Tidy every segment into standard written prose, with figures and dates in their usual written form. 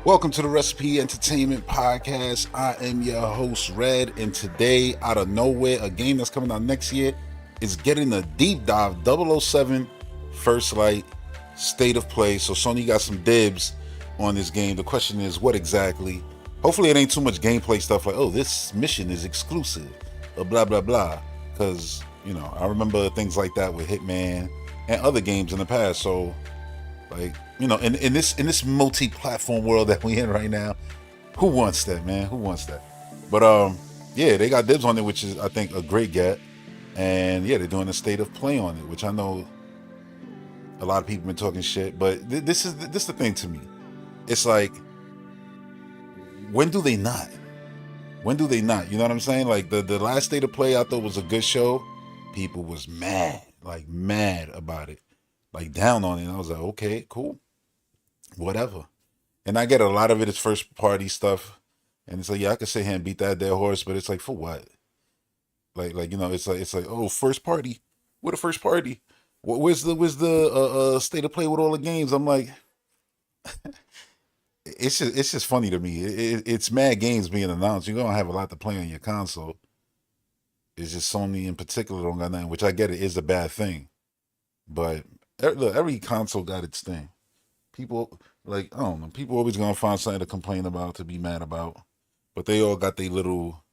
Welcome to the Recipe Entertainment Podcast. I am your host, Red, and today, out of nowhere, a game that's coming out next year is getting a deep dive. 007 First Light State of Play. So Sony got some dibs on this game. The question is, what exactly? Hopefully it ain't too much gameplay stuff like, oh, this mission is exclusive, or blah, blah, blah. Because, I remember things like that with Hitman and other games in the past. So, in this multi-platform world that we in right now, who wants that, man? Who wants that? But yeah, they got dibs on it, which is, I think, a great get. And yeah, they're doing a state of play on it, which I know a lot of people been talking shit. But this is the thing to me. It's like, when do they not? When do they not? You know what I'm saying? Like the last state of play I thought was a good show. People was mad about it, like down on it. And I was like, okay, cool, whatever. And I get a lot of it is first party stuff, and it's like, yeah, I could sit here and beat that dead horse, but it's like, for what? It's like oh, first party. What a first party? Where's the state of play with all the games? I'm like, it's just funny to me. It's mad games being announced. You're gonna have a lot to play on your console. It's just Sony in particular don't got nothing, which I get it is a bad thing. But look, every console got its thing. People, like, I don't know, people always gonna find something to complain about, to be mad about. But they all got their little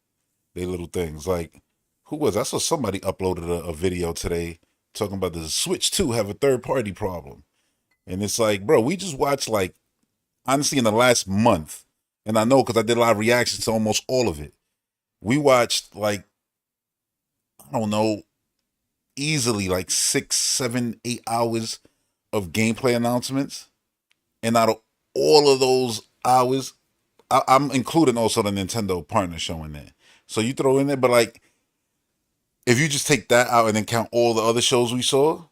things. Like, who was I saw somebody uploaded a video today talking about the Switch 2 have a third party problem. And it's like, bro, we just watched, like, honestly, in the last month, and I know because I did a lot of reactions to almost all of it. We watched, like, I don't know, easily like 6, 7, 8 hours of gameplay announcements. And out of all of those hours, I'm including also the Nintendo partner show in there. So you throw in there, but like, if you just take that out and then count all the other shows we saw,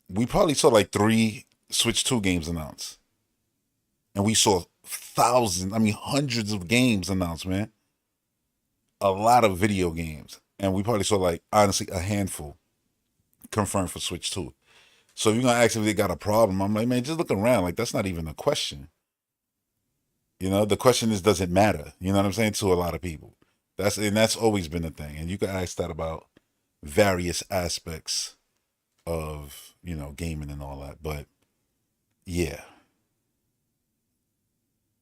we probably saw like 3 Switch 2 games announced. And we saw thousands, I mean hundreds of games announced, man. A lot of video games. And we probably saw, like, honestly, a handful confirmed for Switch 2. So if you're gonna ask if they got a problem, I'm like, man, just look around. Like, that's not even a question. The question is, does it matter? You know what I'm saying? To a lot of people. That's always been the thing. And you can ask that about various aspects of, gaming and all that. But yeah.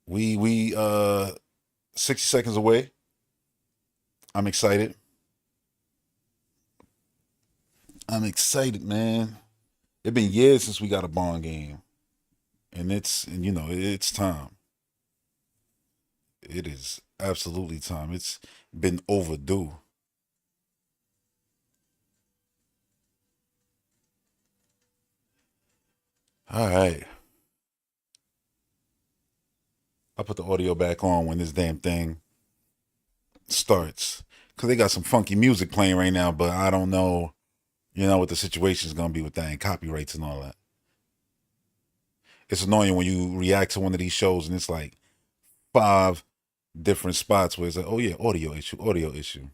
We 60 seconds away. I'm excited. Man. It's been years since we got a Bond game. And it's time. It is absolutely time. It's been overdue. All right. I'll put the audio back on when this damn thing starts. Because they got some funky music playing right now, but I don't know, what the situation is going to be with that and copyrights and all that. It's annoying when you react to one of these shows and it's like 5 different spots where it's like, oh yeah, audio issue, audio issue.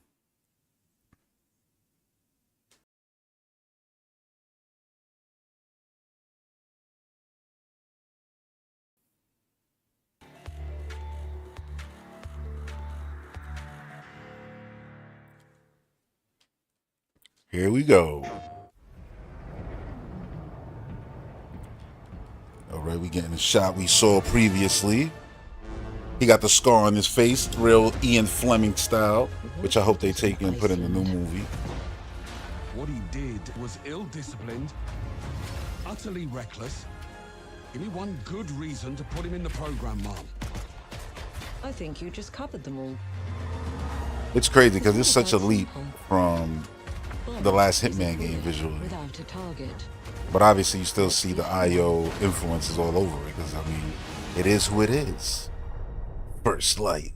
Here we go. All right, we getting the shot we saw previously. He got the scar on his face, real Ian Fleming style, which I hope they take and put in the new movie. What he did was ill-disciplined, utterly reckless. Give me one good reason to put him in the program, Mom. I think you just covered them all. It's crazy because it's such a leap from the last Hitman game visually. Without a target. But obviously you still see the IO influences all over it because, I mean, it is who it is. First Light.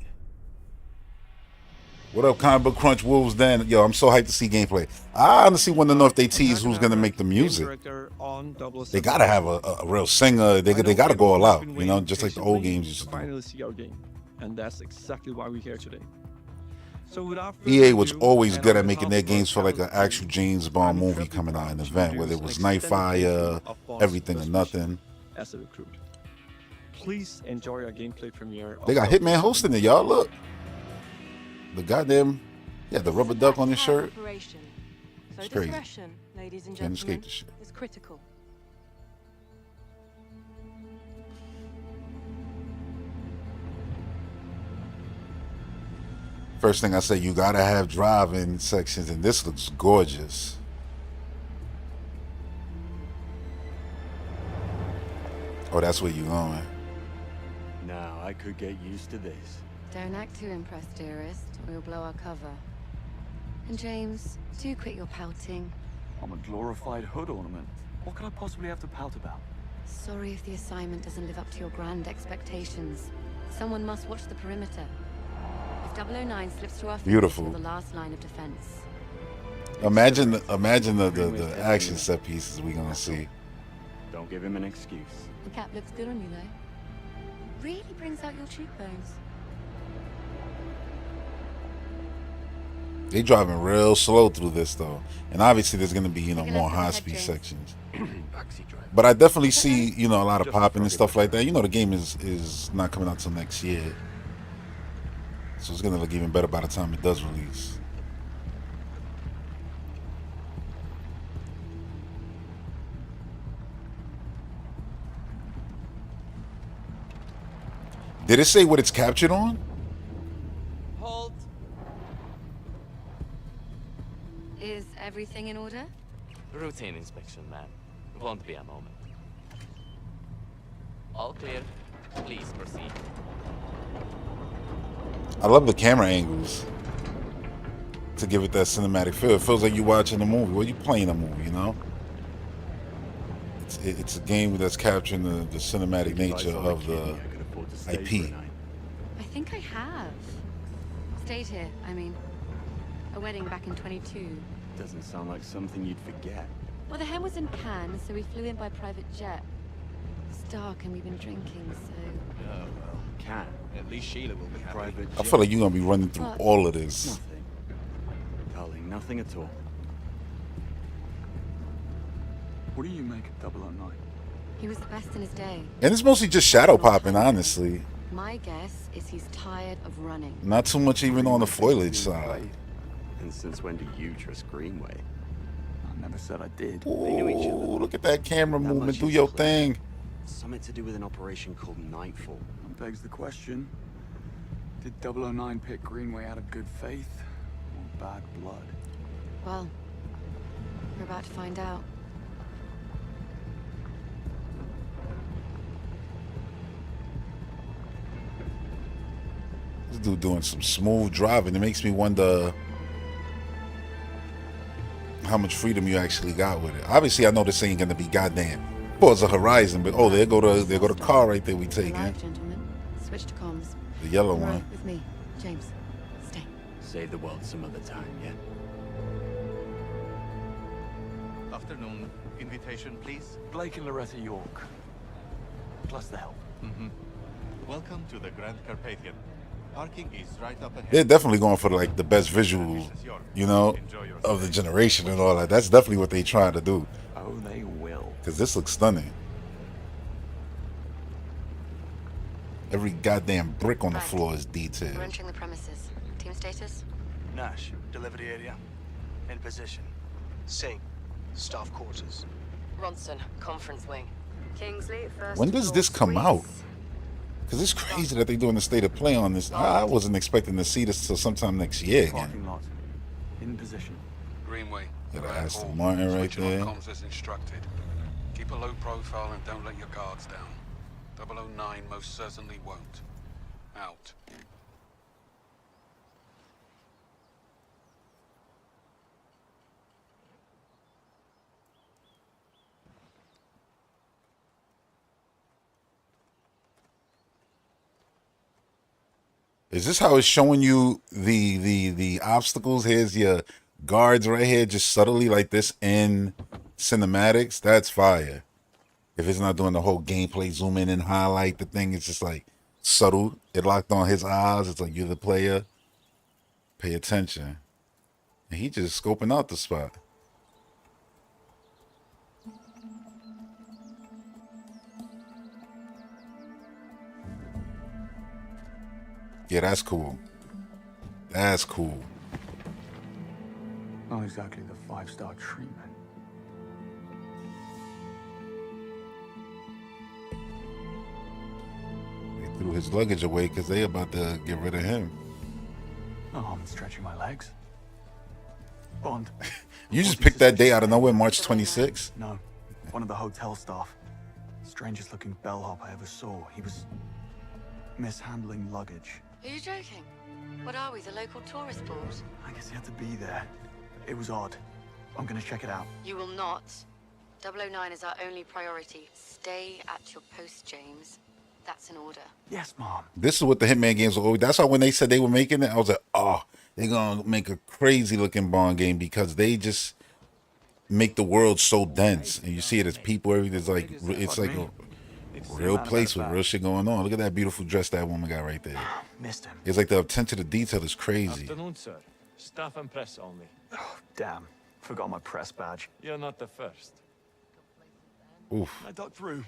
What up, Comic Book Crunch Wolves? Dan, yo, I'm so hyped to see gameplay. I honestly want to know if they tease who's gonna make the music. They gotta have a real singer. They gotta go all out, just like the old games used to do. Finally see our game, and that's exactly why we're here today. So without EA was always good at making their games for like an actual James Bond movie coming out, an event, whether it was Nightfire, Everything or Nothing. As a recruit. Please enjoy our gameplay premiere. They got Hitman hosting it, y'all. Look. The goddamn, yeah, the rubber duck on his shirt. Operation. So It's crazy. discretion, ladies and Can't gentlemen, escape this shit. is critical. First thing I say, you gotta have driving sections, and this looks gorgeous. Oh, that's where you going. Now I could get used to this. Don't act too impressed, dearest, or you'll blow our cover. And James, do quit your pouting. I'm a glorified hood ornament. What could I possibly have to pout about? Sorry if the assignment doesn't live up to your grand expectations. Someone must watch the perimeter. If 009 slips through our fingers, Beautiful. you're the last line of defense. Imagine the action set pieces we gonna see. Don't give him an excuse. The cap looks good on you, though. Really brings out your cheekbones. They driving real slow through this though, and obviously there's gonna be Take a more left on the high head, speed James. sections. Backseat driver. But I definitely see a lot of popping and stuff like that. The game is not coming out till next year, so it's gonna look even better by the time it does release. Did it say what it's captured on? Halt. Is everything in order? Routine inspection, ma'am. Won't be a moment. All clear. Please proceed. I love the camera angles to give it that cinematic feel. It feels like you're watching a movie. Well, you're playing a movie, It's a game that's capturing the cinematic nature of the IP. I think I have. Stayed here, I mean. A wedding back in 22. Doesn't sound like something you'd forget. Well, the hen was in Cannes, so we flew in by private jet. It's dark and we've been drinking, so... Oh, well, can. At least Sheila will be happy. Private I feel like you're gonna be running through What? all of this. Nothing. Darling, nothing at all. What do you make of 009? He was the best in his day. And it's mostly just shadow popping, honestly. My guess is he's tired of running. Not too much even on the foliage side. And since when do you trust Greenway? I never said I did. Ooh, look at that camera That movement. much Do is your clear. thing. Something to do with an operation called Nightfall. That begs the question. Did 009 pick Greenway out of good faith or bad blood? Well, we're about to find out. This dude doing some smooth driving. It makes me wonder how much freedom you actually got with it. Obviously, I know this ain't gonna be goddamn Forza Horizon, but there go the car right there we taking. Alive, gentlemen. Switch to comms. The yellow Right one. with me. James, stay. Save the world some other time, yeah? Afternoon. Invitation, please. Blake and Loretta York. Plus the help. Welcome to the Grand Carpathian. Parking is right up ahead. They're definitely going for like the best visual, of the generation and all that. That's definitely what they trying to do. Oh, they will. Because this looks stunning. Every goddamn brick on the Right. floor is detailed. We're entering the premises. Team status? Nash, delivery area. In position. Singh, staff quarters. Ronson, conference wing. Kingsley, first When does floor this come suites. out? Because it's crazy that they're doing the state of play on this. I wasn't expecting to see this till sometime next year again. Parking lot. In position. Greenway. Got an Grand Aston Hall. Martin right Switching on there. comms as instructed. Keep a low profile and don't let your guards down. 009 most certainly won't. Out. Is this how it's showing you the obstacles? Here's your guards right here, just subtly like this in cinematics. That's fire. If it's not doing the whole gameplay zoom in and highlight the thing, it's just like subtle. It locked on his eyes. It's like you're the player. Pay attention. And he just scoping out the spot. Yeah, that's cool. That's cool. Not exactly the 5-star treatment. They threw his luggage away because they about to get rid of him. Oh, I'm stretching my legs. Bond. You just picked that day out of nowhere, March 26th? No, one of the hotel staff. Strangest looking bellhop I ever saw. He was mishandling luggage. Are you joking? What are we, the local tourist board? I guess he had to be there. It was odd. I'm gonna check it out. You will not. 009 is our only priority. Stay at your post, James. That's an order. Yes, Mom. This is what the Hitman games were always. That's why when they said they were making it, I was like, oh, they're going to make a crazy looking Bond game because they just make the world so dense. And you see it as people, everything's like, it's like a real place with real shit going on. Look at that beautiful dress that woman got right there. Missed him. It's like the attention to detail is crazy. Afternoon, sir. Staff and press only. Oh, damn. Forgot my press badge. You're not the first. Oof. I ducked through.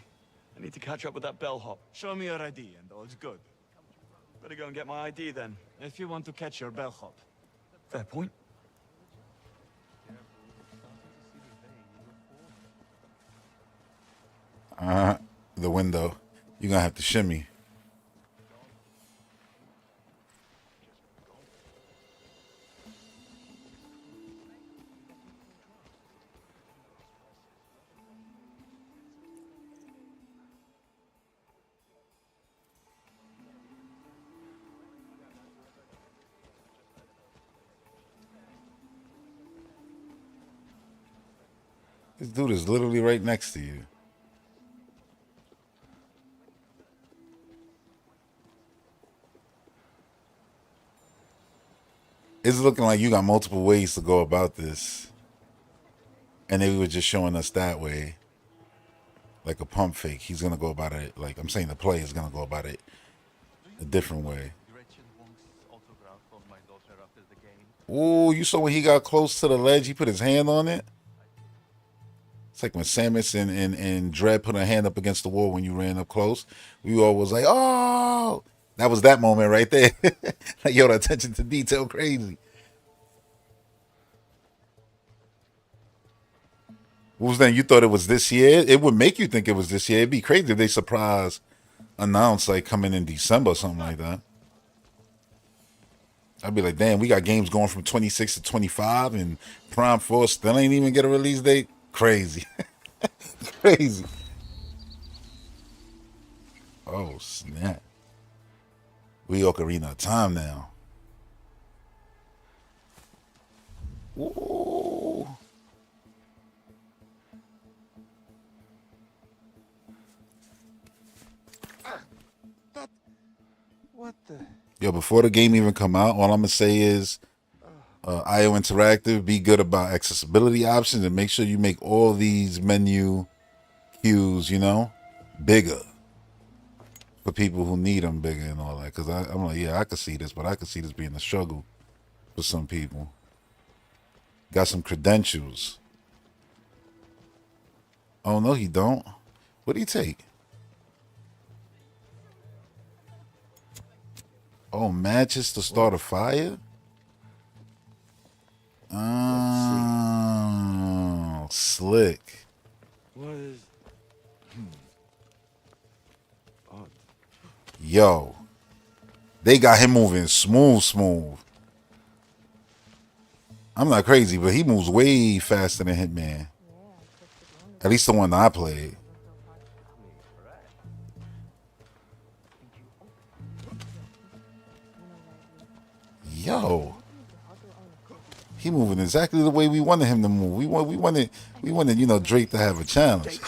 I need to catch up with that bellhop. Show me your ID and all's good. Better go and get my ID then. If you want to catch your bellhop. Fair point. The window. You're going to have to shimmy. This dude is literally right next to you. It's looking like you got multiple ways to go about this. And they were just showing us that way. Like a pump fake. He's going to go about it. Like I'm saying, the player is going to go about it a different way. Ooh, you saw when he got close to the ledge, he put his hand on it? It's like when Samus and Dredd put her hand up against the wall when you ran up close. We all was like, oh! That was that moment right there. Like, yo, the attention to detail crazy. What was that? You thought it was this year? It would make you think it was this year. It'd be crazy if they surprise announce like coming in December or something like that. I'd be like, damn, we got games going from 26 to 25 and Prime 4 still ain't even get a release date. Crazy. Crazy. Oh, snap. We Ocarina of Time now. Ooh. What the? Yo, before the game even come out, all I'm gonna say is IO Interactive, be good about accessibility options and make sure you make all these menu cues, you know, bigger for people who need them bigger and all that. Because I'm like, yeah, I could see this, but I could see this being a struggle for some people. Got some credentials. Oh, no, he don't. What did he take? Oh, matches to start a fire? Oh, slick. What is... Yo, they got him moving smooth. I'm not crazy, but he moves way faster than Hitman. At least the one that I played. Yo, he moving exactly the way we wanted him to move. We wanted, you know, Drake to have a challenge.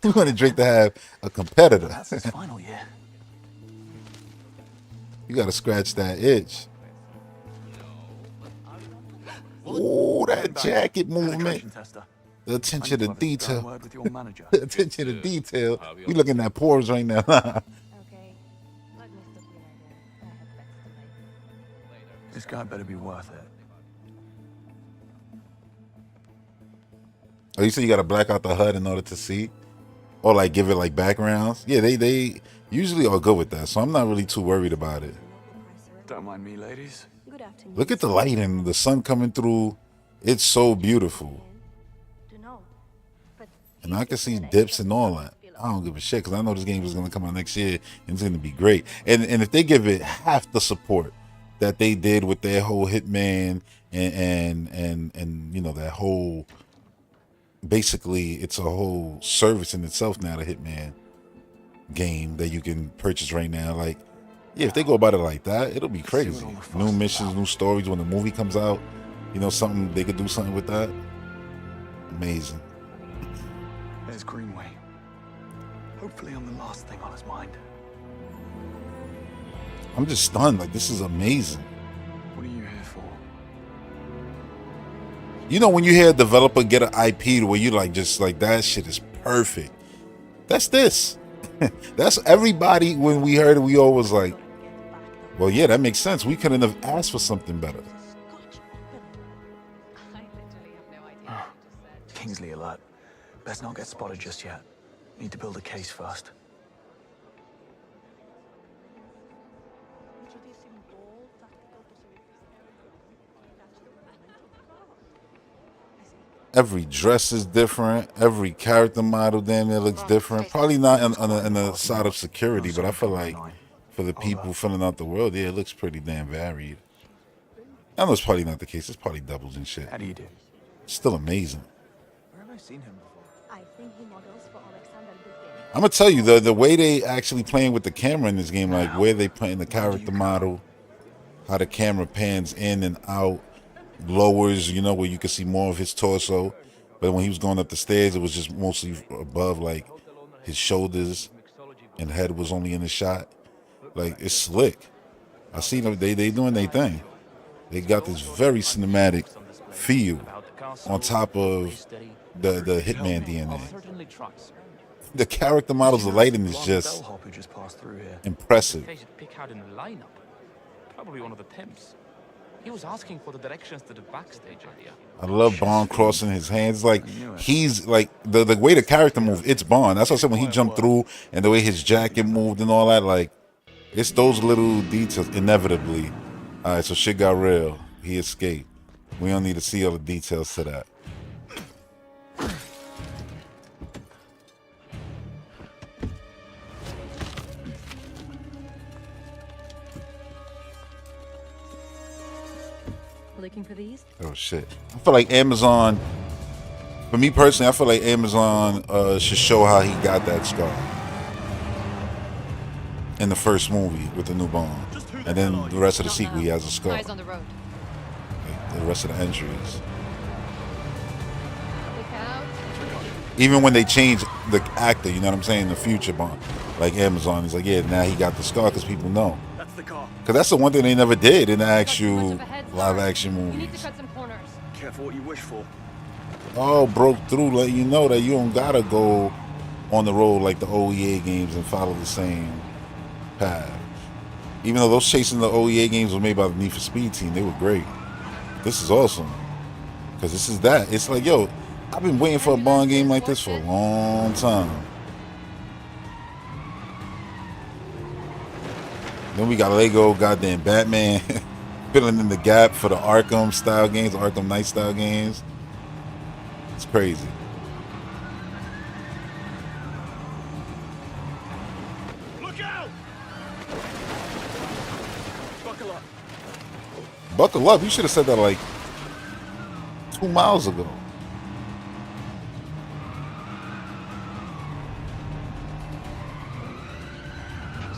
We wanted Drake to have a competitor. That's his final year. You gotta scratch that itch. Oh, that jacket movement. The attention to detail. The attention to detail. We looking at pores right now. This guy better be worth it. Oh, you said you gotta black out the HUD in order to see? Or like give it like backgrounds? Yeah, they usually are good with that, so I'm not really too worried about it. Don't mind me, ladies. Good afternoon. Look at the lighting, the sun coming through. It's so beautiful. And I can see dips and all that. I don't give a shit because I know this game is going to come out next year and it's going to be great. And if they give it half the support that they did with their whole Hitman and you know, that whole, basically it's a whole service in itself now, the Hitman game that you can purchase right now. Like, yeah, if they go about it like that, it'll be crazy. New missions, new stories when the movie comes out. You know, something, they could do something with that. Amazing. There's Greenway. Hopefully I'm the last thing on his mind. I'm just stunned. Like, this is amazing. What are you here for? You know, when you hear a developer get an IP where you like, just like, that shit is perfect. That's this. That's everybody. When we heard it, we always like, well, yeah, that makes sense. We couldn't have asked for something better. Kingsley alert. Best not get spotted just yet. Need to build a case first. Every dress is different. Every character model damn near looks different. Probably not on the side of security, but I feel like for the people filling out the world, yeah, it looks pretty damn varied. I know it's probably not the case. It's probably doubles and shit. How do you do? Still amazing. Where have I seen him before? I think he models for Alexander Dupin. I'm gonna tell you, the way they actually playing with the camera in this game, like where they playing the character model, how the camera pans in and out, lowers, you know, where you can see more of his torso. But when he was going up the stairs, it was just mostly above, like his shoulders, and head was only in the shot. Like, it's slick. I see them. They doing their thing. They got this very cinematic feel on top of the Hitman DNA. The character models, the lighting is just impressive. Pick out in the lineup. Probably one of the pimps. He was asking for the directions to the backstage area. I love Bond crossing his hands. Like, he's like the way the character moved, it's Bond. That's what I said when he jumped through and the way his jacket moved and all that. Like, it's those little details. Inevitably. All right, so shit got real. He escaped. We don't need to see all the details to that. Looking for these? Oh shit! I feel like Amazon. For me personally, I feel like Amazon should show how he got that scar in the first movie with the new Bond, and then the rest of the sequel he has a scar. Eyes on the road. Like the rest of the entries. Look out. Even when they change the actor, you know what I'm saying, in the future Bond, like Amazon, he's like, yeah, now he got the scar because people know. That's the car. Because that's the one thing they never did in the actual Much of a head start. live action You need to movies. cut some corners. Careful what you wish for. All broke through, letting you know that you don't gotta go on the road like the OEA games and follow the same path. Even though those chasing the OEA games were made by the Need for Speed team, they were great. This is awesome. Because this is that. It's like, yo, I've been waiting for a Bond game like this for a long time. Then we got Lego goddamn Batman filling in the gap for the Arkham style games, Arkham Knight style games. It's crazy. Look out! Buckle up. Buckle up. You should have said that like 2 miles ago.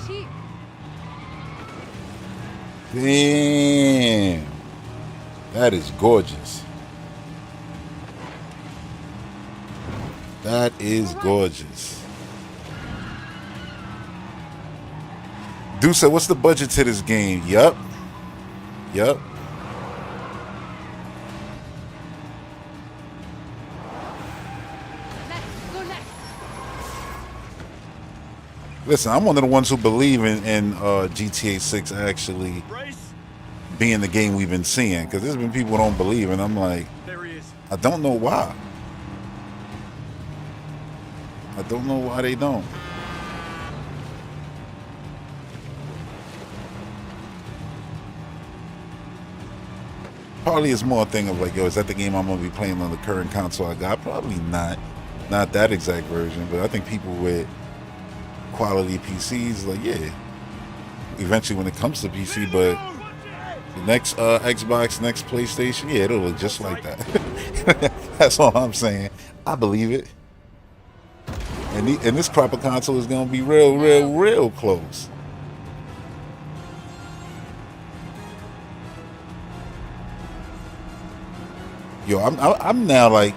She. Damn. That is gorgeous. That is gorgeous. Dude said, what's the budget to this game? Yup. Yup. Go next. Listen, I'm one of the ones who believe in GTA 6 actually being the game we've been seeing. Because there's been people who don't believe, and I'm like, There he is. I don't know why. I don't know why they don't. Probably it's more a thing of like, yo, is that the game I'm gonna be playing on the current console I got? Probably not. Not that exact version, but I think people with quality PCs, like, yeah, eventually when it comes to PC, but the next Xbox, next PlayStation, yeah, it'll look just like that. That's all I'm saying. I believe it. And this proper console is gonna be real close. Yo, I'm now like,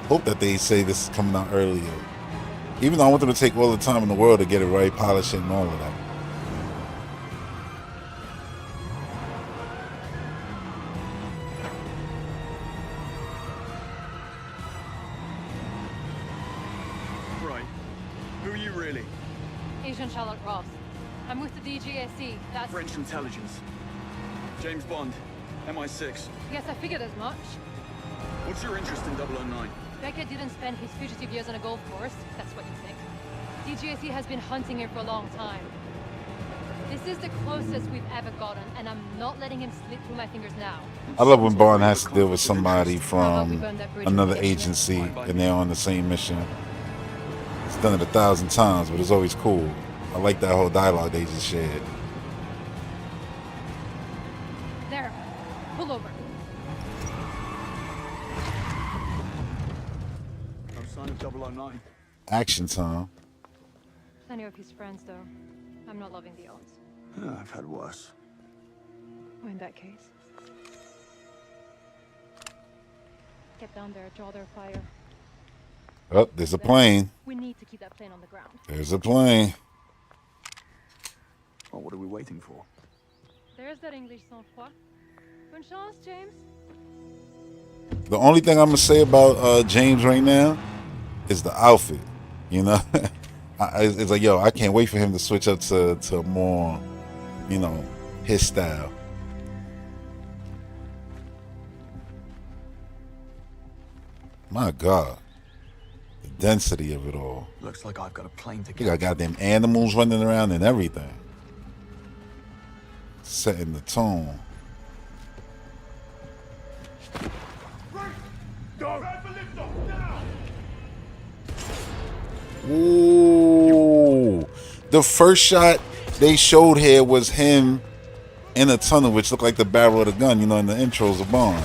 hope that they say this is coming out earlier. Even though I want them to take all the time in the world to get it right, polish it, and all of that. Right. Who are you really? Agent Charlotte Ross. I'm with the DGSE. That's... French intelligence. James Bond. MI6. Yes, I figured as much. What's your interest in 009? Beckett didn't spend his fugitive years on a golf course. That's what you think. DGSE has been hunting him for a long time. This is the closest we've ever gotten, and I'm not letting him slip through my fingers now. I love when Bond has to deal with somebody from another agency and they're on the same mission. It's done it 1,000 times, but it's always cool. I like that whole dialogue they just shared. There. Pull over. No sign of 009. Action time. Plenty of his friends, though. I'm not loving the odds. I've had worse. Well, in that case, get down there, draw their fire. Oh, there's a plane. We need to keep that plane on the ground. There's a plane. Well, what are we waiting for? There's that English sang-froid. Bonne chance, James. The only thing I'm gonna say about James right now is the outfit. You know, it's like, yo, I can't wait for him to switch up to more, you know, his style. My God, the density of it all. Looks like I've got a plane to You got goddamn animals running around and everything. Setting the tone. Ooh. The first shot they showed here was him in a tunnel, which looked like the barrel of the gun, you know, in the intros of Bond.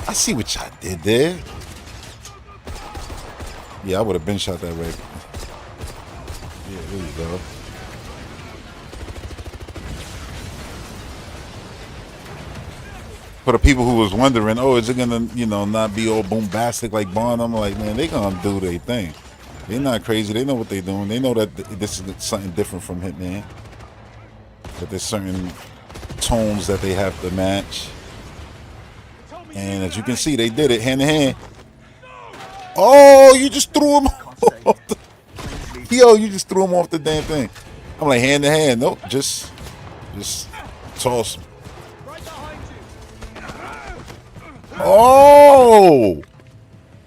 I see what y'all did there. Yeah, I would have been shot that way. Yeah, there you go. For the people who was wondering, oh, is it gonna, you know, not be all bombastic like Bond? I'm like, man, they gonna do their thing. They're not crazy. They know what they're doing. They know that this is something different from Hitman. That there's certain tones that they have to match. And as you can see, they did it hand in hand. Oh, you just threw him off the... Yo, you just threw him off the damn thing. I'm like, hand to hand. Nope, just toss him. Oh!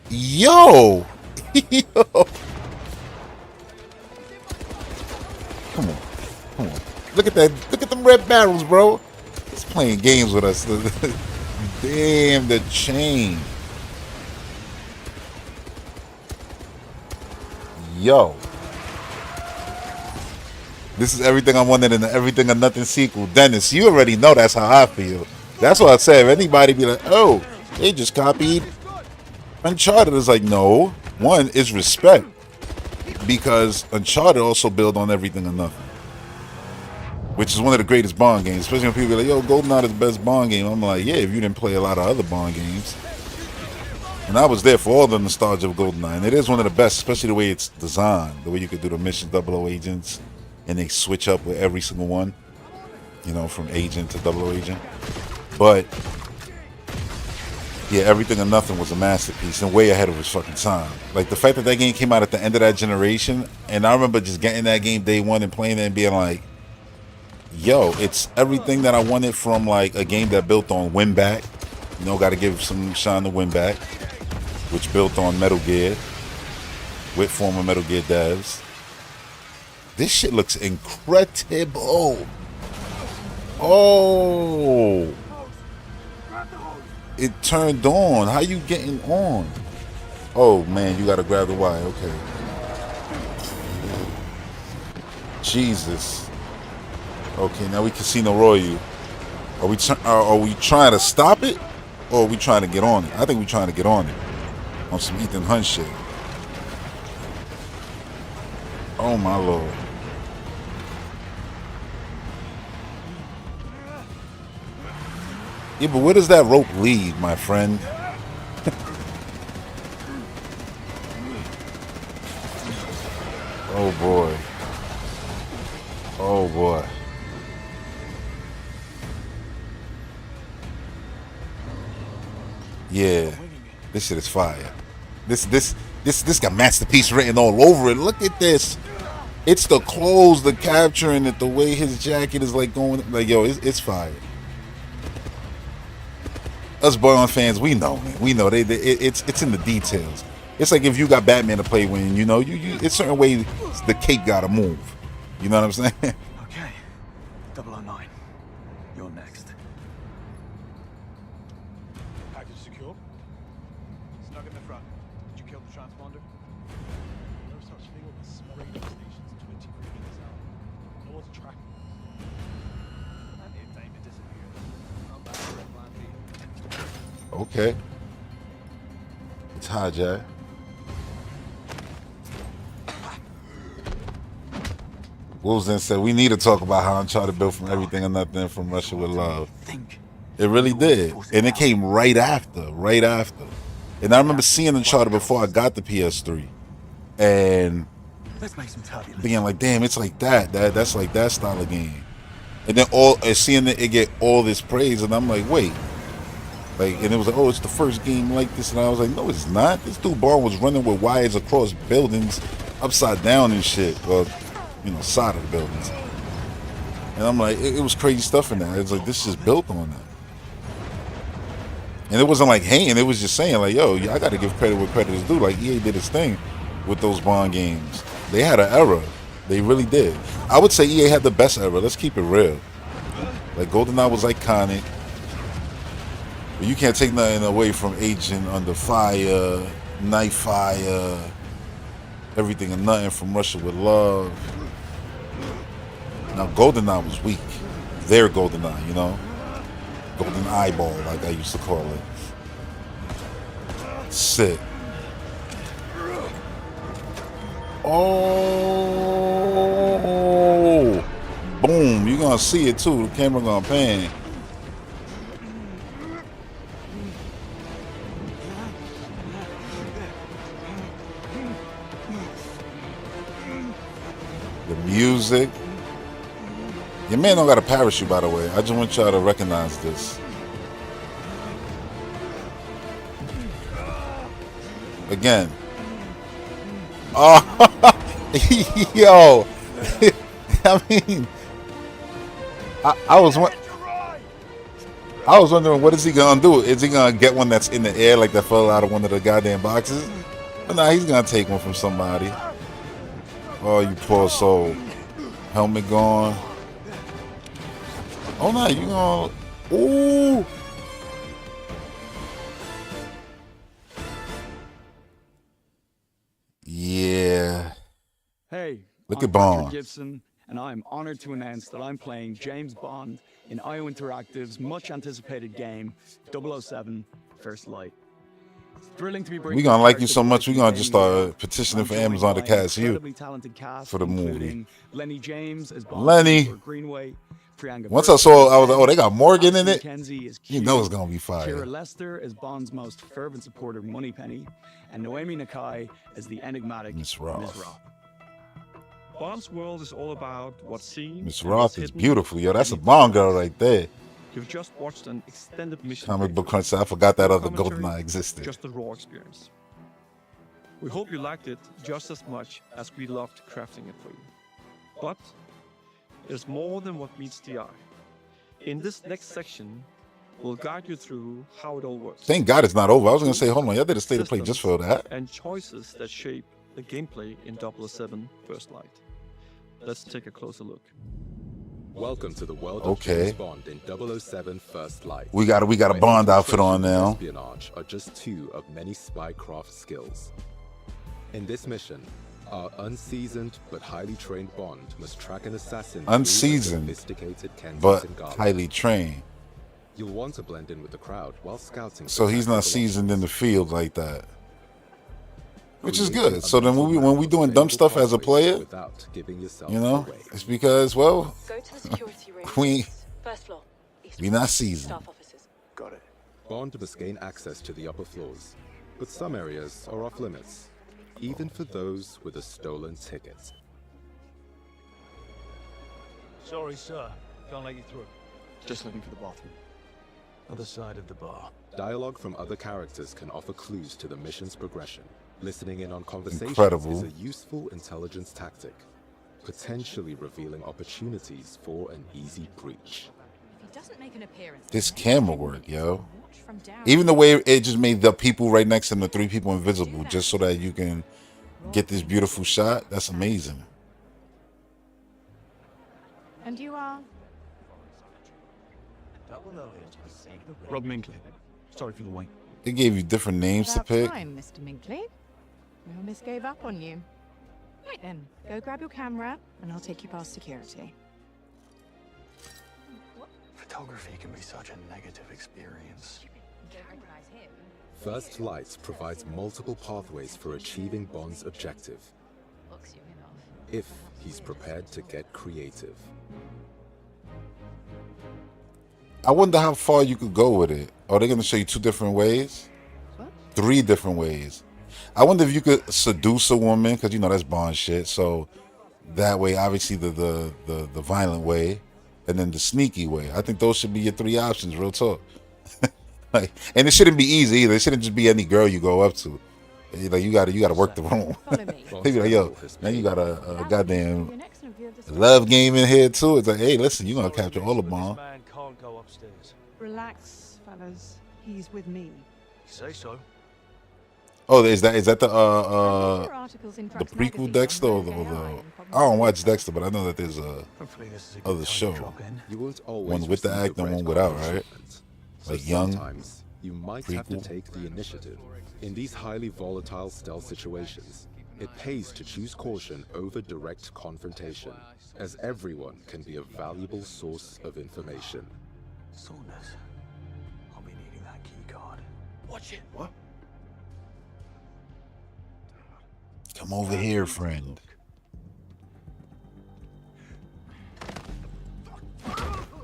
Yo! Yo! Come on. Come on. Look at that. Look at them red barrels, bro. It's playing games with us. Damn, the chain. Yo. This is everything I wanted in the Everything or Nothing sequel. Dennis, you already know that's how I feel. That's what I said. If anybody be like, oh, they just copied Uncharted, is like, no. One is respect. Because Uncharted also built on Everything or Nothing. Which is one of the greatest Bond games. Especially when people be like, yo, GoldenEye is the best Bond game. I'm like, yeah, if you didn't play a lot of other Bond games. And I was there for all the nostalgia of GoldenEye. And it is one of the best, especially the way it's designed. The way you could do the mission 00 agents. And they switch up with every single one. You know, from agent to 00 agent. But yeah, Everything or Nothing was a masterpiece and way ahead of its fucking time. Like the fact that that game came out at the end of that generation, and I remember just getting that game day one and playing it and being like, yo, it's everything that I wanted from like a game that built on win back. You know, got to give some shine to win back, which built on Metal Gear with former Metal Gear devs. This shit looks incredible. Oh. It turned on. How you getting on? Oh man, you gotta grab the wire. Okay. Jesus. Okay, now we Casino Royale. Are we trying to stop it, or are we trying to get on it? I think we're trying to get on it. On some Ethan Hunt shit. Oh my lord. Yeah, but where does that rope lead, my friend? Oh boy. Oh boy. Yeah. This shit is fire. This got masterpiece written all over it. Look at this. It's the clothes, the capturing it, the way his jacket is like going, like yo, it's fire. Us Bond fans, we know, man. We know it's in the details. It's like if you got Batman to play with, you know, you it's certain ways the cape gotta move. You know what I'm saying? Okay. 009. You're next. Package secure. Snug in the front. Did you kill the transponder? No such thing with the radar stations 23 meters out. No one's tracking. Plenty of time to disappear. I'm back for plan B. Okay. It's hijack. Wolves then said we need to talk about how Uncharted built from everything and nothing from Russia with Love. It really did. And it came right after. And I remember seeing Uncharted before I got the PS3. And being like, damn, it's like that's like that style of game. And then seeing it get all this praise, and I'm like, wait. Like, and it was like, oh, it's the first game like this. And I was like, no, it's not. This dude Barn was running with wires across buildings upside down and shit. Well, you know, side of the buildings. And I'm like, it was crazy stuff in that. It's like, this is built on that. And it wasn't like hating. It was just saying, like, yo, I got to give credit where credit is due. Like, EA did his thing with those Bond games. They had an era. They really did. I would say EA had the best era. Let's keep it real. Like, GoldenEye was iconic. But you can't take nothing away from Agent Under Fire, Nightfire, Everything and Nothing from Russia with Love. Now, GoldenEye was weak. Their GoldenEye, you know? Golden Eyeball, like I used to call it. Sick. Oh! Boom. You're going to see it, too. The camera going to pan. The music. Your man don't got a parachute, by the way. I just want y'all to recognize this. Again. Oh, yo. I mean, I was wondering, what is he gonna do? Is he gonna get one that's in the air like that fell out of one of the goddamn boxes? But nah, he's gonna take one from somebody. Oh, you poor soul. Helmet gone. Oh no, you gonna... Ooh! Yeah. Hey, look I'm at Bond. Patrick Gibson, and I'm honored to announce that I'm playing James Bond in IO Interactive's much anticipated game 007 First Light. It's thrilling to be bringing we gonna like you so much, we gonna just start petitioning for Amazon to cast you for the movie. Lenny James as Bond, Lenny. Greenway. Once I saw, I was like, oh, they got Morgan in it. You know it's gonna be fire. Kira Lester as Bond's most fervent supporter, Moneypenny, and Noemi Nakai as the enigmatic Miss Roth. Bond's world is all about what's seen. Miss Roth is beautiful, yo. That's a Bond girl right there. You've just watched an extended mission. Comic book crunch. I forgot that other GoldenEye existed. Just a raw experience. We hope you liked it just as much as we loved crafting it for you. But there's more than what meets the eye. In this next section, we'll guide you through how it all works. Thank God it's not over. I was gonna say, hold on, y'all did a state of play just for that. And choices that shape the gameplay in 007 First Light. Let's take a closer look. Welcome to the world Okay. of James Bond in 007 First Light. We got a where Bond outfit on infiltration and now. Espionage are just two of many spycraft skills. In this mission, our unseasoned but highly trained Bond must track an assassin through a Unseasoned, sophisticated but Kensington garden. highly trained. You'll want to blend in with the crowd while scouting. So he's not seasoned in the field like that, which is good. So then when we doing dumb stuff as a player, you know, it's because, well, Go to the security room. we First floor. we not seasoned. Staff offices. Got it. Bond must gain access to the upper floors, but some areas are off limits, even for those with a stolen ticket. Sorry, sir. Can't let you through. Just looking for the bathroom. Other side of the bar. Dialogue from other characters can offer clues to the mission's progression. Listening in on conversations Incredible. is a useful intelligence tactic, potentially revealing opportunities for an easy breach. If he doesn't make an appearance, This camera work, yo. watch from down. Even the way it just made the people right next to him, the three people invisible, just so that you can get this beautiful shot. That's amazing. And you are? Rob Minkley. Sorry for the wait. They gave you different names to About pick. time, Mr. Minkley. We almost gave up on you. Right then, go grab your camera, and I'll take you past security. Photography can be such a negative experience. Don't recognize him. First Light provides multiple pathways for achieving Bond's objective, Looks you enough. if he's prepared to get creative. I wonder how far you could go with it. Are they going to show you two different ways? What? 3 different ways. I wonder if you could seduce a woman, because you know that's Bond shit. So that way, obviously the violent way, and then the sneaky way. I think those should be your 3 options. Real talk. Like, and it shouldn't be easy either. It shouldn't just be any girl you go up to. Like you gotta work the room. They be like, yo, now you got a goddamn love game in here too. It's like, hey, listen, you gonna capture all the Bond. Man can't go upstairs. Relax, fellas. He's with me. You say so. Oh, is that the prequel Dexter or the I don't watch Dexter, but I know that there's a other show. You won't always One with the receive actor, red one without, carpet right? treatment. Like So young sometimes you might have to prequel. take the initiative. In these highly volatile stealth situations, it pays to choose caution over direct confrontation, as everyone can be a valuable source of information. Saunders. I'll be needing that key card. Watch it. What? Come over here, friend.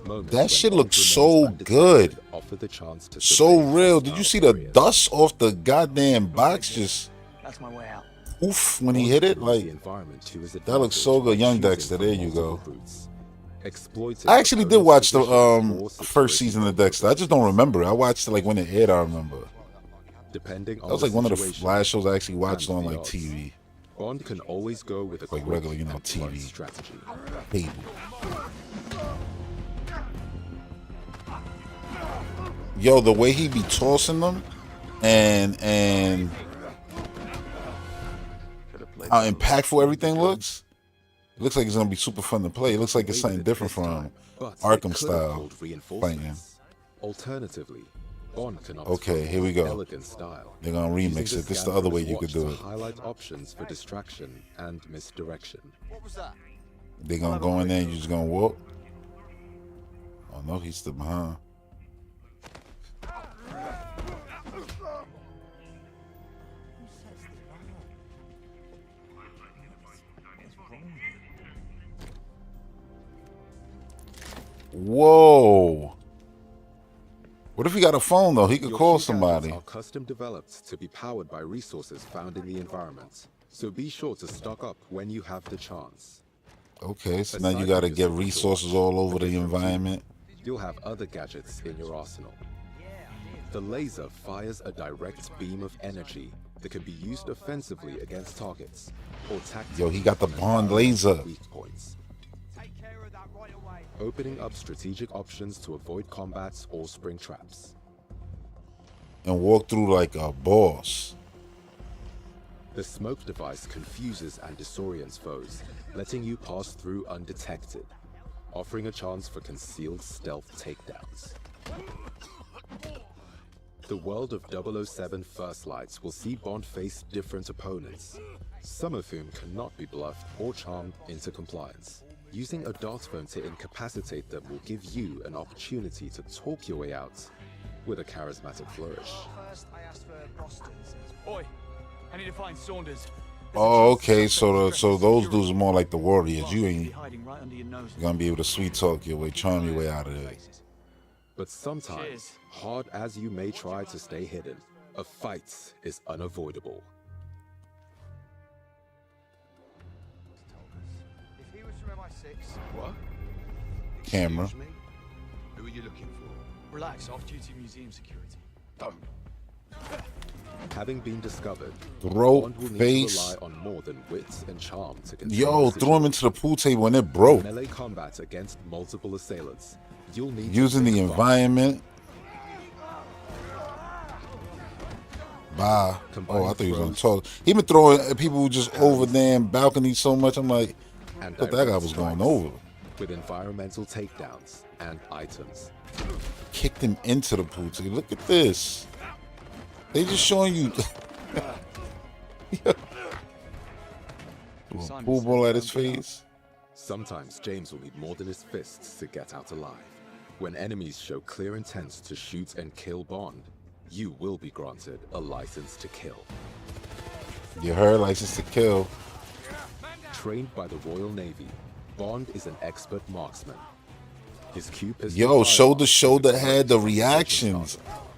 Moments That when shit Bond looks remains so undetected good. offer the chance to So survey real. Did you see the hostile dust off the goddamn box just That's my way out. oof when he hit it? Like, that looks so good. Young Dexter, there you go. I actually did watch the first season of Dexter. I just don't remember it. I watched it like when it aired, I remember. Depending That was like one of the last shows I actually watched on like TV. Bond can always go with a Like quick regular, you know, and blunt TV. strategy. Cable. Yo, the way he be tossing them and how impactful everything looks. It looks like it's gonna be super fun to play. It looks like it's something different from But it Arkham could style hold fighting. reinforcements. Alternatively, Bond can opt Okay, for here we more go. elegant style. They're gonna Using remix it. This is scan the other from way his you could watch do to it. Highlight options for distraction and misdirection. What was that? They're gonna go in there and you're just gonna walk. Oh no, he's still behind. Whoa. What if he got a phone though? He could Your call key gadgets somebody. are custom developed to be powered by resources found in the environment. So be sure to stock up when you have the chance. Okay, so now you gotta get resources all over the environment. You'll have other gadgets in your arsenal. The laser fires a direct beam of energy that can be used offensively against targets or tactically Yo, he got the to Bond target laser. weak points. Opening up strategic options to avoid combats or spring traps. And walk through like a boss. The smoke device confuses and disorients foes, letting you pass through undetected. offering a chance for concealed stealth takedowns. The world of 007 First Lights will see Bond face different opponents, some of whom cannot be bluffed or charmed into compliance. Using a dart phone to incapacitate them will give you an opportunity to talk your way out with a charismatic flourish. First, I asked for Boston's. Oi, I need to find Saunders. Oh, okay. So those dudes are more like the warriors. You ain't Hiding right under your nose. gonna be able to sweet talk your way, charm your way out of there. But sometimes, hard as you may try to stay hidden, a fight is unavoidable. If he was from MI6. What? Camera. Excuse me? Who are you looking for? Relax, off-duty museum security. Don't. Having been discovered, Throat, Bond will need face. to rely on more than wits and charm to control Yo, the threw him into the pool table and it broke. melee combat against multiple assailants. You'll need Using to the think environment. Bye. Combine Oh, I thought he was on throws. top. He been throwing at people just over damn balconies so much. I'm like, and thought that guy direct was going strikes over. with environmental takedowns and items. Kicked him into the pool table. Look at this. They just showing you. Pool ball at his face. Sometimes James will need more than his fists to get out alive. When enemies show clear intent to shoot and kill Bond, you will be granted a license to kill. You heard, license to kill. Trained by the Royal Navy, Bond is an expert marksman. His cube is Yo, shoulder shoulder had the reactions.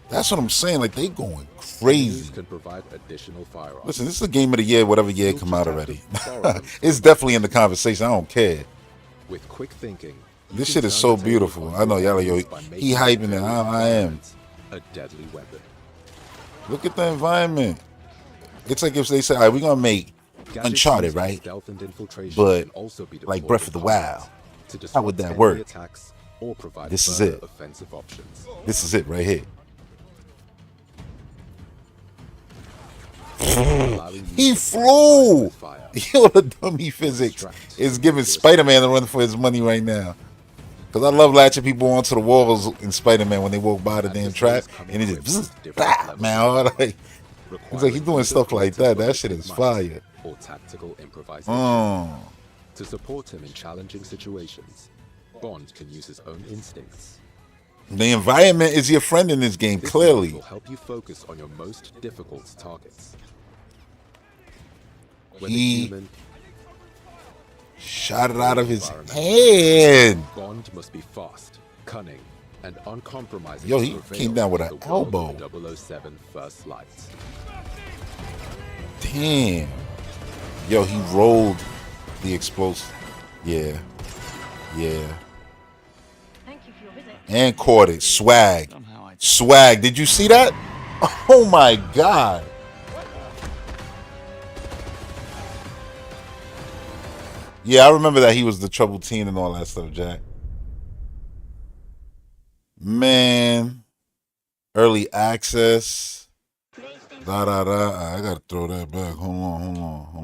That's what I'm saying. Like, they going crazy. Can provide additional firearms. Listen, this is the game of the year, whatever year it come out already. It's definitely in the conversation. I don't care. With quick thinking, This shit is so beautiful. I know y'all are, yo, he hyping it. I am. a deadly weapon. Look at the environment. It's like if they say, all right, we're going to make Uncharted, right? Stealth and infiltration But can also be like deployed Breath of the in combat Wild. to How would disrupt that enemy work? attacks or provide This is further it. offensive options. This is it right here. He flew. Yo, the dummy physics is giving Spider-Man a run for his money right now. Because I love latching people onto the walls in Spider-Man when they walk by the damn trap. And it just, bah, man. Like, it's like he's doing stuff like that. That shit is fire. Or tactical improvisation. To support him in challenging situations, Bond can use his own instincts. The environment is your friend in this game, This clearly. will help you focus on your most difficult targets. Whether He human, shot it out of his hand. Bond must be fast, cunning, and uncompromising. Yo, to he prevail came down with in an the world elbow. of 007 First Light. Damn. Yo, he rolled the explosive. Yeah. Yeah. And caught it. Swag. Swag. Did you see that? Oh my God. Yeah, I remember that he was the troubled teen and all that stuff, Jack. Man. Early access. Da da da. I gotta throw that back. Hold on.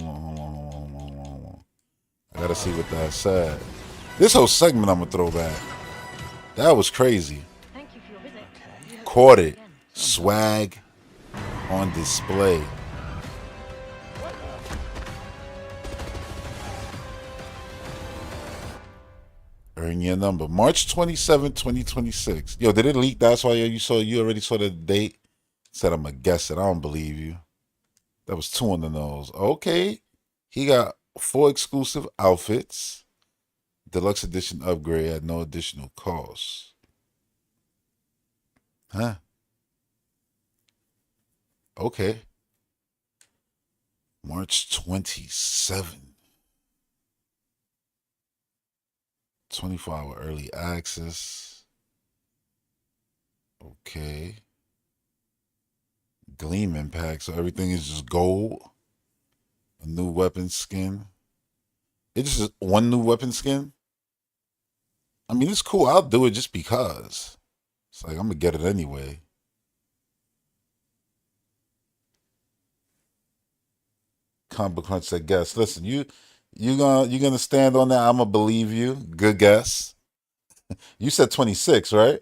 I gotta see what that said. This whole segment I'm gonna throw back. That was crazy. Caught it. Swag on display. Earn your number. March 27, 2026. Yo, did it leak? That's why you already saw the date? Said I'm gonna guess it. I don't believe you. That was 2 on the nose. Okay. He got 4 exclusive outfits. Deluxe edition upgrade at no additional cost. Huh? Okay. March 27. 24-hour early access. Okay. Gleaming pack, so everything is just gold. A new weapon skin. It's just one new weapon skin. I mean, it's cool. I'll do it just because. It's like I'm gonna get it anyway. Comic Crunch said, "Guess. Listen, you're gonna stand on that. I'm gonna believe you. Good guess. You said 26, right?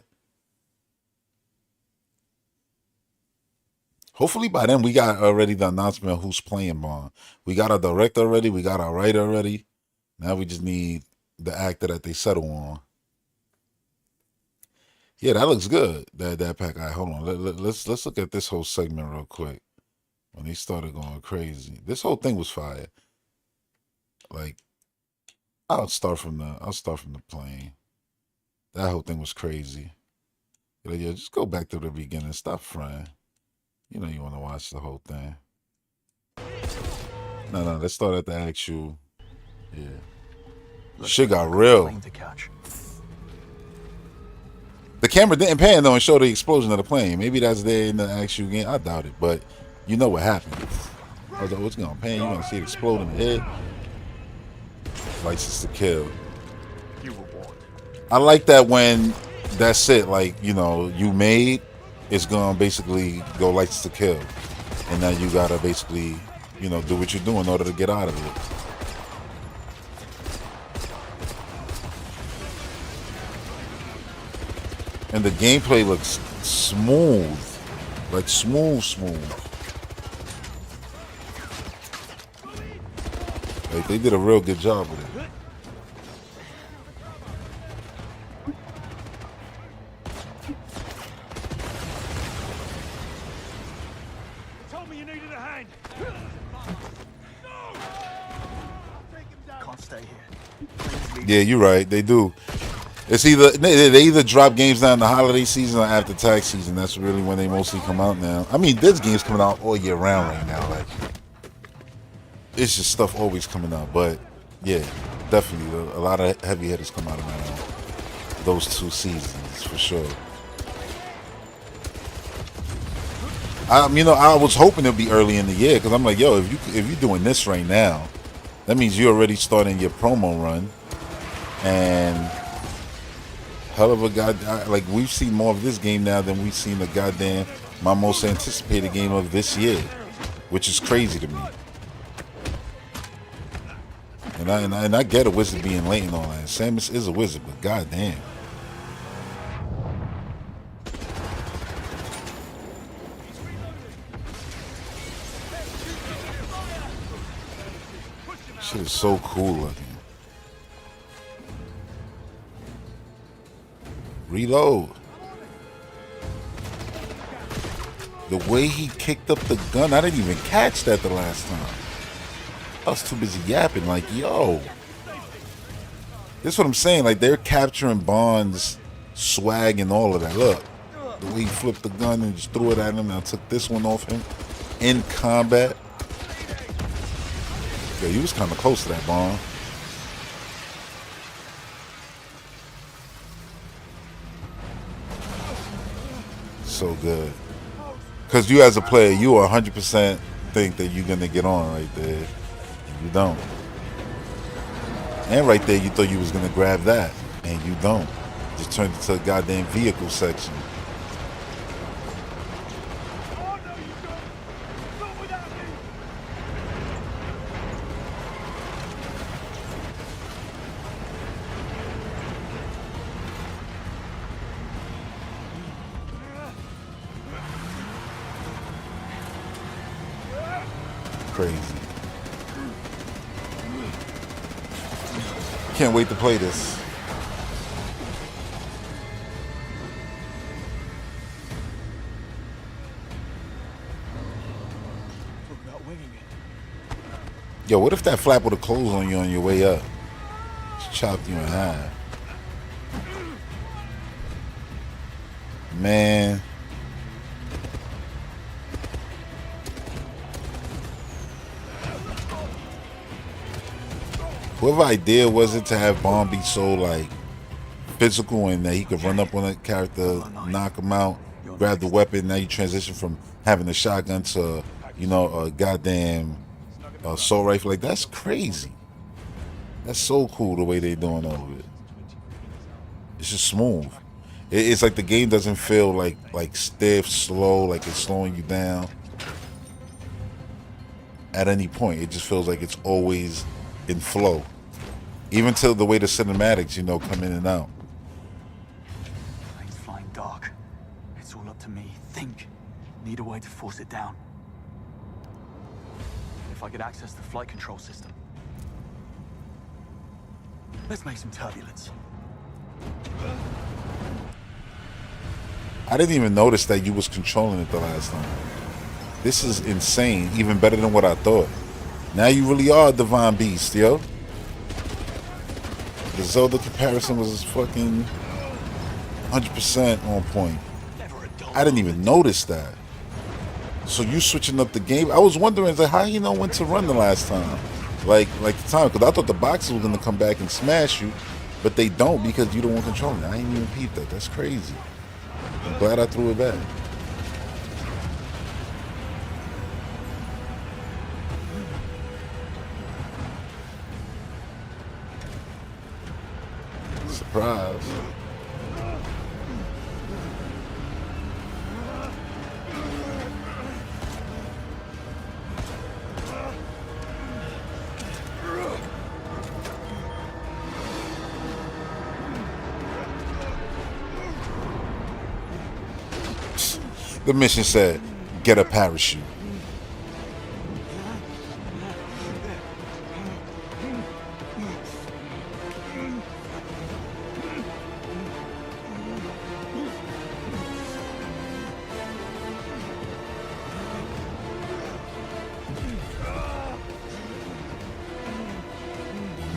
Hopefully by then we got already the announcement of who's playing Bond. We got our director already. We got our writer already. Now we just need the actor that they settle on. Yeah, that looks good. That pack. All right, hold on. Let's look at this whole segment real quick. When they started going crazy, this whole thing was fire. Like, I'll start from the plane. That whole thing was crazy. Like, yeah, just go back to the beginning. Stop frying. You know you want to watch the whole thing. No. Let's start at the actual. Yeah. Shit got real. The camera didn't pan though and show the explosion of the plane. Maybe that's there in the actual game. I doubt it, but you know what happened. I was like, what's gonna pan? You're gonna see it explode in the head. License to Kill. I like that when that's it, like, you know, you made, it's gonna basically go License to Kill. And now you gotta basically, you know, do what you do in order to get out of it. And the gameplay looks smooth. Like smooth. Like they did a real good job with it. Told me you needed a hand. Can't stay here. Yeah, you're right. They do. It's either they either drop games down the holiday season or after tax season. That's really when they mostly come out now. I mean, there's games coming out all year round right now. Like, it's just stuff always coming out. But yeah, definitely a lot of heavy hitters come out around those 2 seasons for sure. I was hoping it'd be early in the year because I'm like, yo, if you're doing this right now, that means you're already starting your promo run, and hell of a god, like we've seen more of this game now than we've seen my most anticipated game of this year, which is crazy to me. And I get a wizard being late and all that. Samus is a wizard, but goddamn. Shit is so cool looking. Reload. The way he kicked up the gun, I didn't even catch that the last time. I was too busy yapping, like, yo. This is what I'm saying, like, they're capturing Bond's swag and all of that. Look, the way he flipped the gun and just threw it at him, and I took this one off him in combat. Yeah, he was kind of close to that, Bond. So good. Because you as a player, you 100% think that you're going to get on right there. You don't. And right there, you thought you was going to grab that. And you don't. Just turned into a goddamn vehicle section. Crazy. Can't wait to play this. Yo, what if that flap would have closed on you on your way up? Just chopped you in half. Man. Whoever idea was it to have Bond be so like physical and that he could run up on a character, knock him out, grab the weapon. Now you transition from having a shotgun to, you know, a goddamn assault rifle. Like, that's crazy. That's so cool the way they're doing all of it. It's just smooth. It's like the game doesn't feel like stiff, slow, like it's slowing you down at any point. It just feels like it's always in flow. Even till the way the cinematics, you know, come in and out. Need a way to force it down. If I could access the flight control system. Let's make some turbulence. I didn't even notice that you was controlling it the last time. This is insane, even better than what I thought. Now you really are a divine beast, yo. The Zelda comparison was fucking 100% on point. I didn't even notice that. So you switching up the game. I was wondering, like, how you know when to run the last time? Like the time, because I thought the boxes were gonna come back and smash you, but they don't because you don't want controlling it. I ain't even peeped that. That's crazy. I'm glad I threw it back. Surprise. The mission said, get a parachute.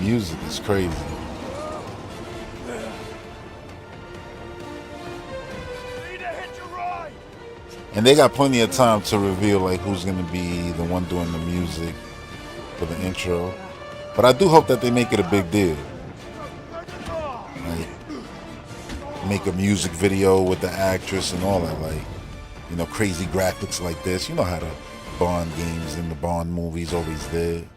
Music is crazy. And they got plenty of time to reveal like who's gonna be the one doing the music for the intro. But I do hope that they make it a big deal. Like make a music video with the actress and all that, like, you know, crazy graphics like this. You know how the Bond games and the Bond movies always did.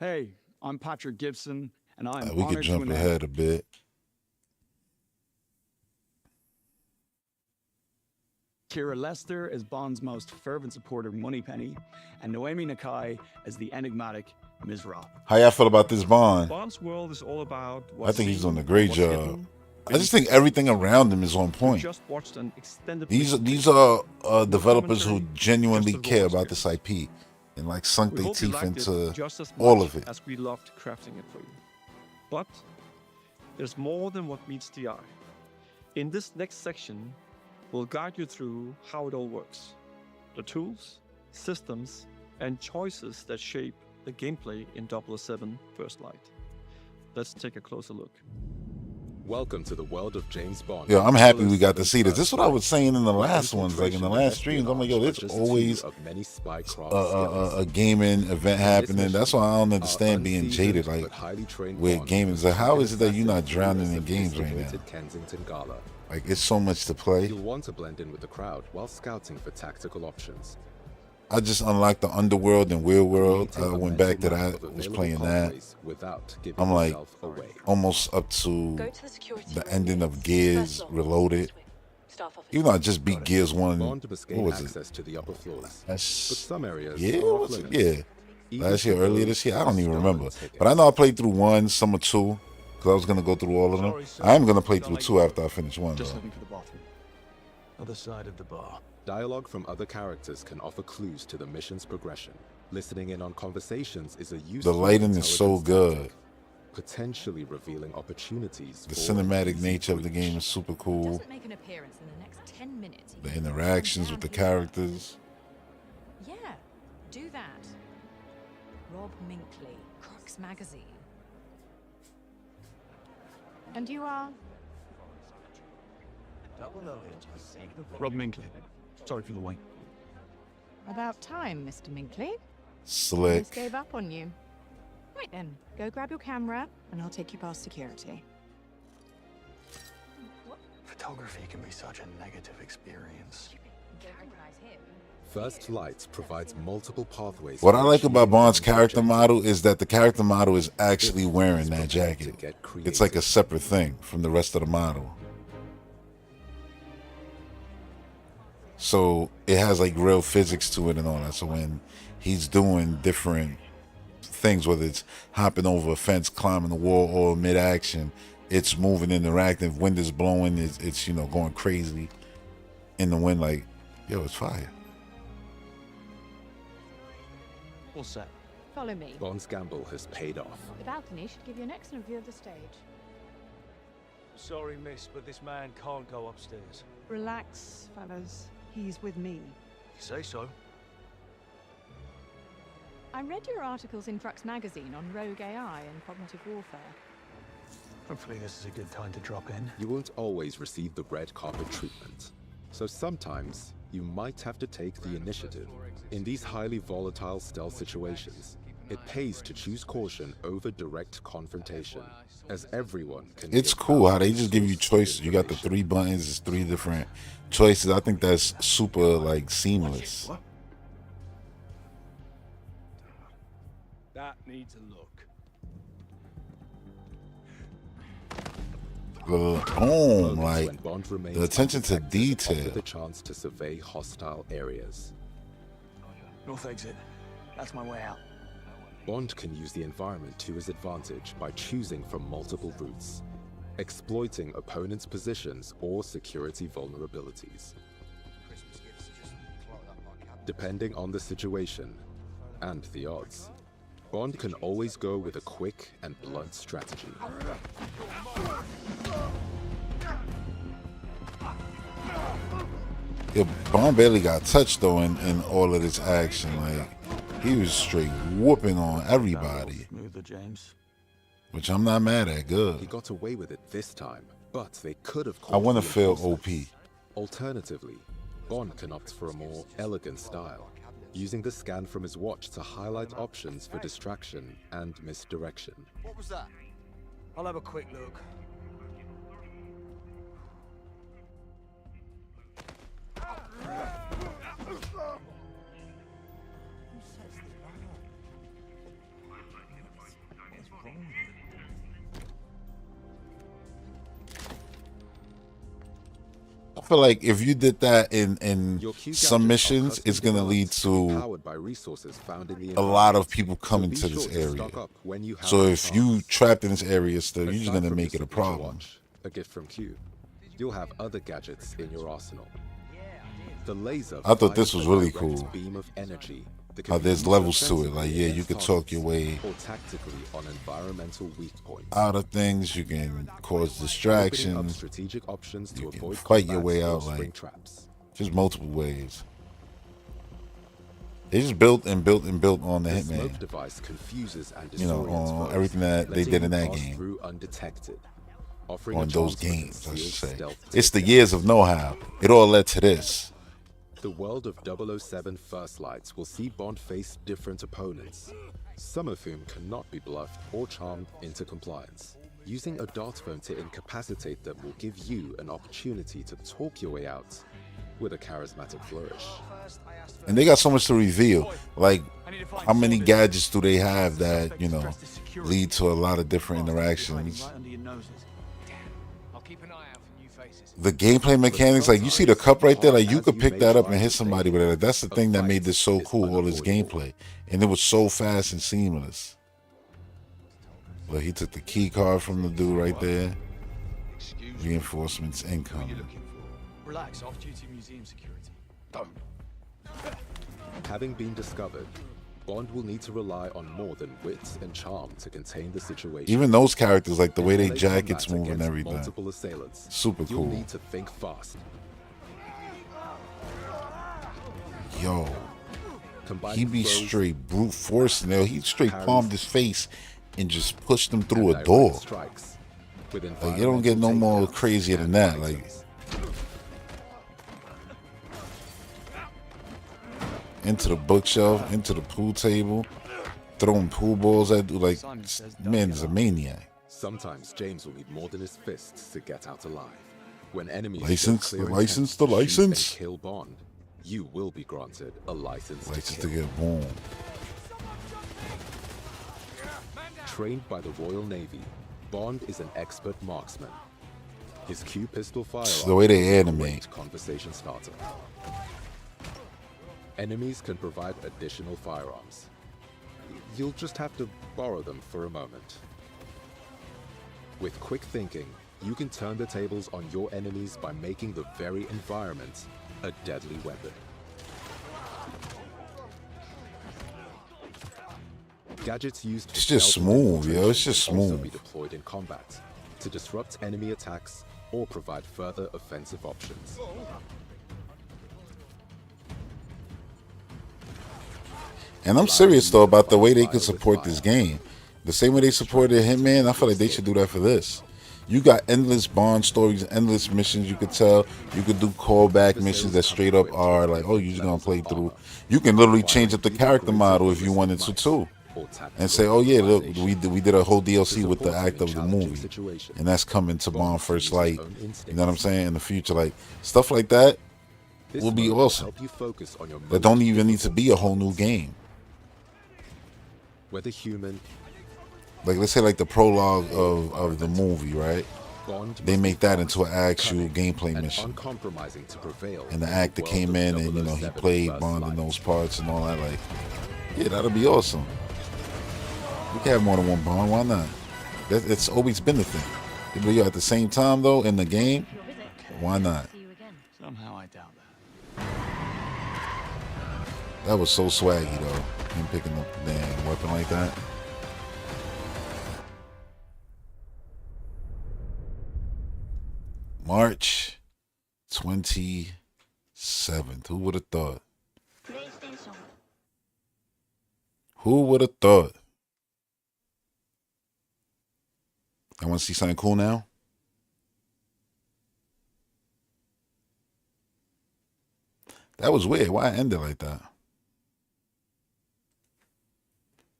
Hey, I'm Patrick Gibson, and I'm We could honored jump to ahead a bit. Kira Lester as Bond's most fervent supporter, Moneypenny, and Noemi Nakai as the enigmatic Ms. Rob. How y'all feel about this Bond? Bond's world is all about I think he's doing a great job. I just think everything around him is on point. Just watched an extended These are developers who genuinely care about this IP and like sunk We their hope you teeth liked it into just as all much of it. as we loved crafting it for you. But there's more than what meets the eye. In this next section, we'll guide you through how it all works. The tools, systems, and choices that shape the gameplay in 007 First Light. Let's take a closer look. Welcome to the world of James Bond. Yo, I'm happy we got to see this. This is what I was saying in the last ones, like in the last streams. I'm like, yo, there's always a gaming event happening. That's why I don't understand being jaded, like with gaming. Like, how is it that you're not drowning in games right now? Like, it's so much to play. You'll want to blend in with the crowd while scouting for tactical options. I just unlocked the Underworld and Weird World. I went back to that, was playing that. I'm like almost up to the ending of Gears Reloaded. Even though I just beat Gears 1, what was it? That's, yeah, what was it? Yeah. Last year, earlier this year, I don't even remember. But I know I played through 1, some of 2, because I was going to go through all of them. I am going to play through 2 after I finish 1, though. Looking for the bathroom. Other side of the bar. Dialogue from other characters can offer clues to the mission's progression. Listening in on conversations is a useful The lighting is so good. Potentially revealing opportunities. The cinematic nature of the game is super cool. Make an appearance in the next 10 minutes. The interactions with the characters. Yeah, do that. Rob Minkley, Crux Magazine. And you are? Rob Minkley. Sorry for the wait. About time, Mr. Minkley. Slick. Just gave up on you. Right then, go grab your camera, and I'll take you past security. Photography can be such a negative experience. First Light provides multiple pathways. What I like about Bond's character model is that the character model is actually wearing that jacket. It's like a separate thing from the rest of the model. So it has like real physics to it and all that. So when he's doing different things, whether it's hopping over a fence, climbing the wall, or mid-action, it's moving, interactive. Wind is blowing. It's you know, going crazy in the wind. Like, yo, it's fire. All set. Follow me. Bond's gamble has paid off. The balcony should give you an excellent view of the stage. Sorry, miss, but this man can't go upstairs. Relax, fellas. He's with me. You say so. I read your articles in Crux magazine on rogue AI and cognitive warfare. Hopefully this is a good time to drop in. You won't always receive the red carpet treatment, so sometimes you might have to take the initiative. In these highly volatile stealth situations, it pays to choose caution over direct confrontation, as everyone can. It's cool how they just give you choices. You got the 3 buttons, it's 3 different choices. I think that's super like seamless. That needs a look. Boom, like the attention to detail. The chance to survey hostile areas. North exit. That's my way out. Bond can use the environment to his advantage by choosing from multiple routes, exploiting opponents' positions or security vulnerabilities. Depending on the situation and the odds, Bond can always go with a quick and blunt strategy. Yeah, Bond barely got touched though in all of this action. Like, he was straight whooping on everybody. Smoother, James. Which I'm not mad at. Good. He got away with it this time, but they could have. I want to feel OP. Alternatively, Bond can opt for a more elegant style, using the scan from his watch to highlight options for distraction and misdirection. What was that? I'll have a quick look. I feel like if you did that in some missions, it's gonna lead to a lot of people coming to this area. So if you trapped in this area still, you're just gonna make it a problem. A gift from Q. You'll have other gadgets in your arsenal. The laser. I thought this was really cool. Beam of energy. How there's levels to it. Like, yeah, you could talk your way or tactically on environmental weak points. out of things. You can cause distractions. Strategic options to You can avoid fight your way combats out. or spring Like, traps. just multiple ways. They just built and built and built on the The Hitman. smoke device confuses and You know, disorients on foes, everything that they letting did in you that pass game. through undetected, offering a On those chance for games, I should concealed say. stealth It's the takedown. years of know-how. It all led to this. The world of 007 First Lights will see Bond face different opponents, some of whom cannot be bluffed or charmed into compliance. Using a dart phone to incapacitate them will give you an opportunity to talk your way out with a charismatic flourish. And they got so much to reveal. Like, how many gadgets do they have that, you know, lead to a lot of different interactions? Right under your noses. I'll keep an eye out for new faces. The gameplay mechanics, like, you see the cup right there, like, you could pick that up and hit somebody with it. Like, that's the thing that made this so cool, all this gameplay. And it was so fast and seamless. Look, he took the key card from the dude right there. Reinforcements incoming. Relax, off-duty museum security. Don't. Having been discovered, Bond will need to rely on more than wit and charm to contain the situation. Even those characters, like the way they Melee jackets combat move and against everything. multiple assailants, Super you'll cool. need to think fast. Yo, Combining he be throws straight brute forcing there. He straight parries, palmed his face and just pushed him and through a direct door. strikes with Like, it don't get no environmental more takedowns crazier than and that. Like, items. into the bookshelf, into the pool table, throwing pool balls at, like, man is a maniac. Sometimes James will need more than his fists to get out alive. When enemies show License, clear the license, intent the to shoot license. and kill Bond, you will be granted a license License to to kill. get boom. Trained by the Royal Navy, Bond is an expert marksman. His Q pistol firearm the way they is a animate. great conversation starter. Enemies can provide additional firearms. You'll just have to borrow them for a moment. With quick thinking, you can turn the tables on your enemies by making the very environment a deadly weapon. Gadgets used It's just smooth, yo. It's just can also smooth. be deployed in combat to disrupt enemy attacks or provide further offensive options. And I'm serious though about the way they could support this game. The same way they supported Hitman, I feel like they should do that for this. You got endless Bond stories, endless missions you could tell. You could do callback missions that straight up are like, oh, you're just gonna play through. You can literally change up the character model if you wanted to too. And say, oh yeah, look, we did a whole DLC with the act of the movie. And that's coming to Bond First Light. You know what I'm saying? In the future, like stuff like that will be awesome. That don't even need to be a whole new game. Whether human, like let's say like the prologue of the movie, right? They make that into an actual gameplay mission. uncompromising to prevail. And the actor came in and, you know, he played Bond in those parts and all that. Like, yeah, that'll be awesome. We can have more than one Bond. Why not? It's always been the thing. But yeah, at the same time, though, in the game, why not? Somehow I doubt that. That was so swaggy, though. Him picking up the damn weapon like that. March 27th. Who would have thought? Who would have thought? I want to see something cool now. That was weird. Why it ended like that?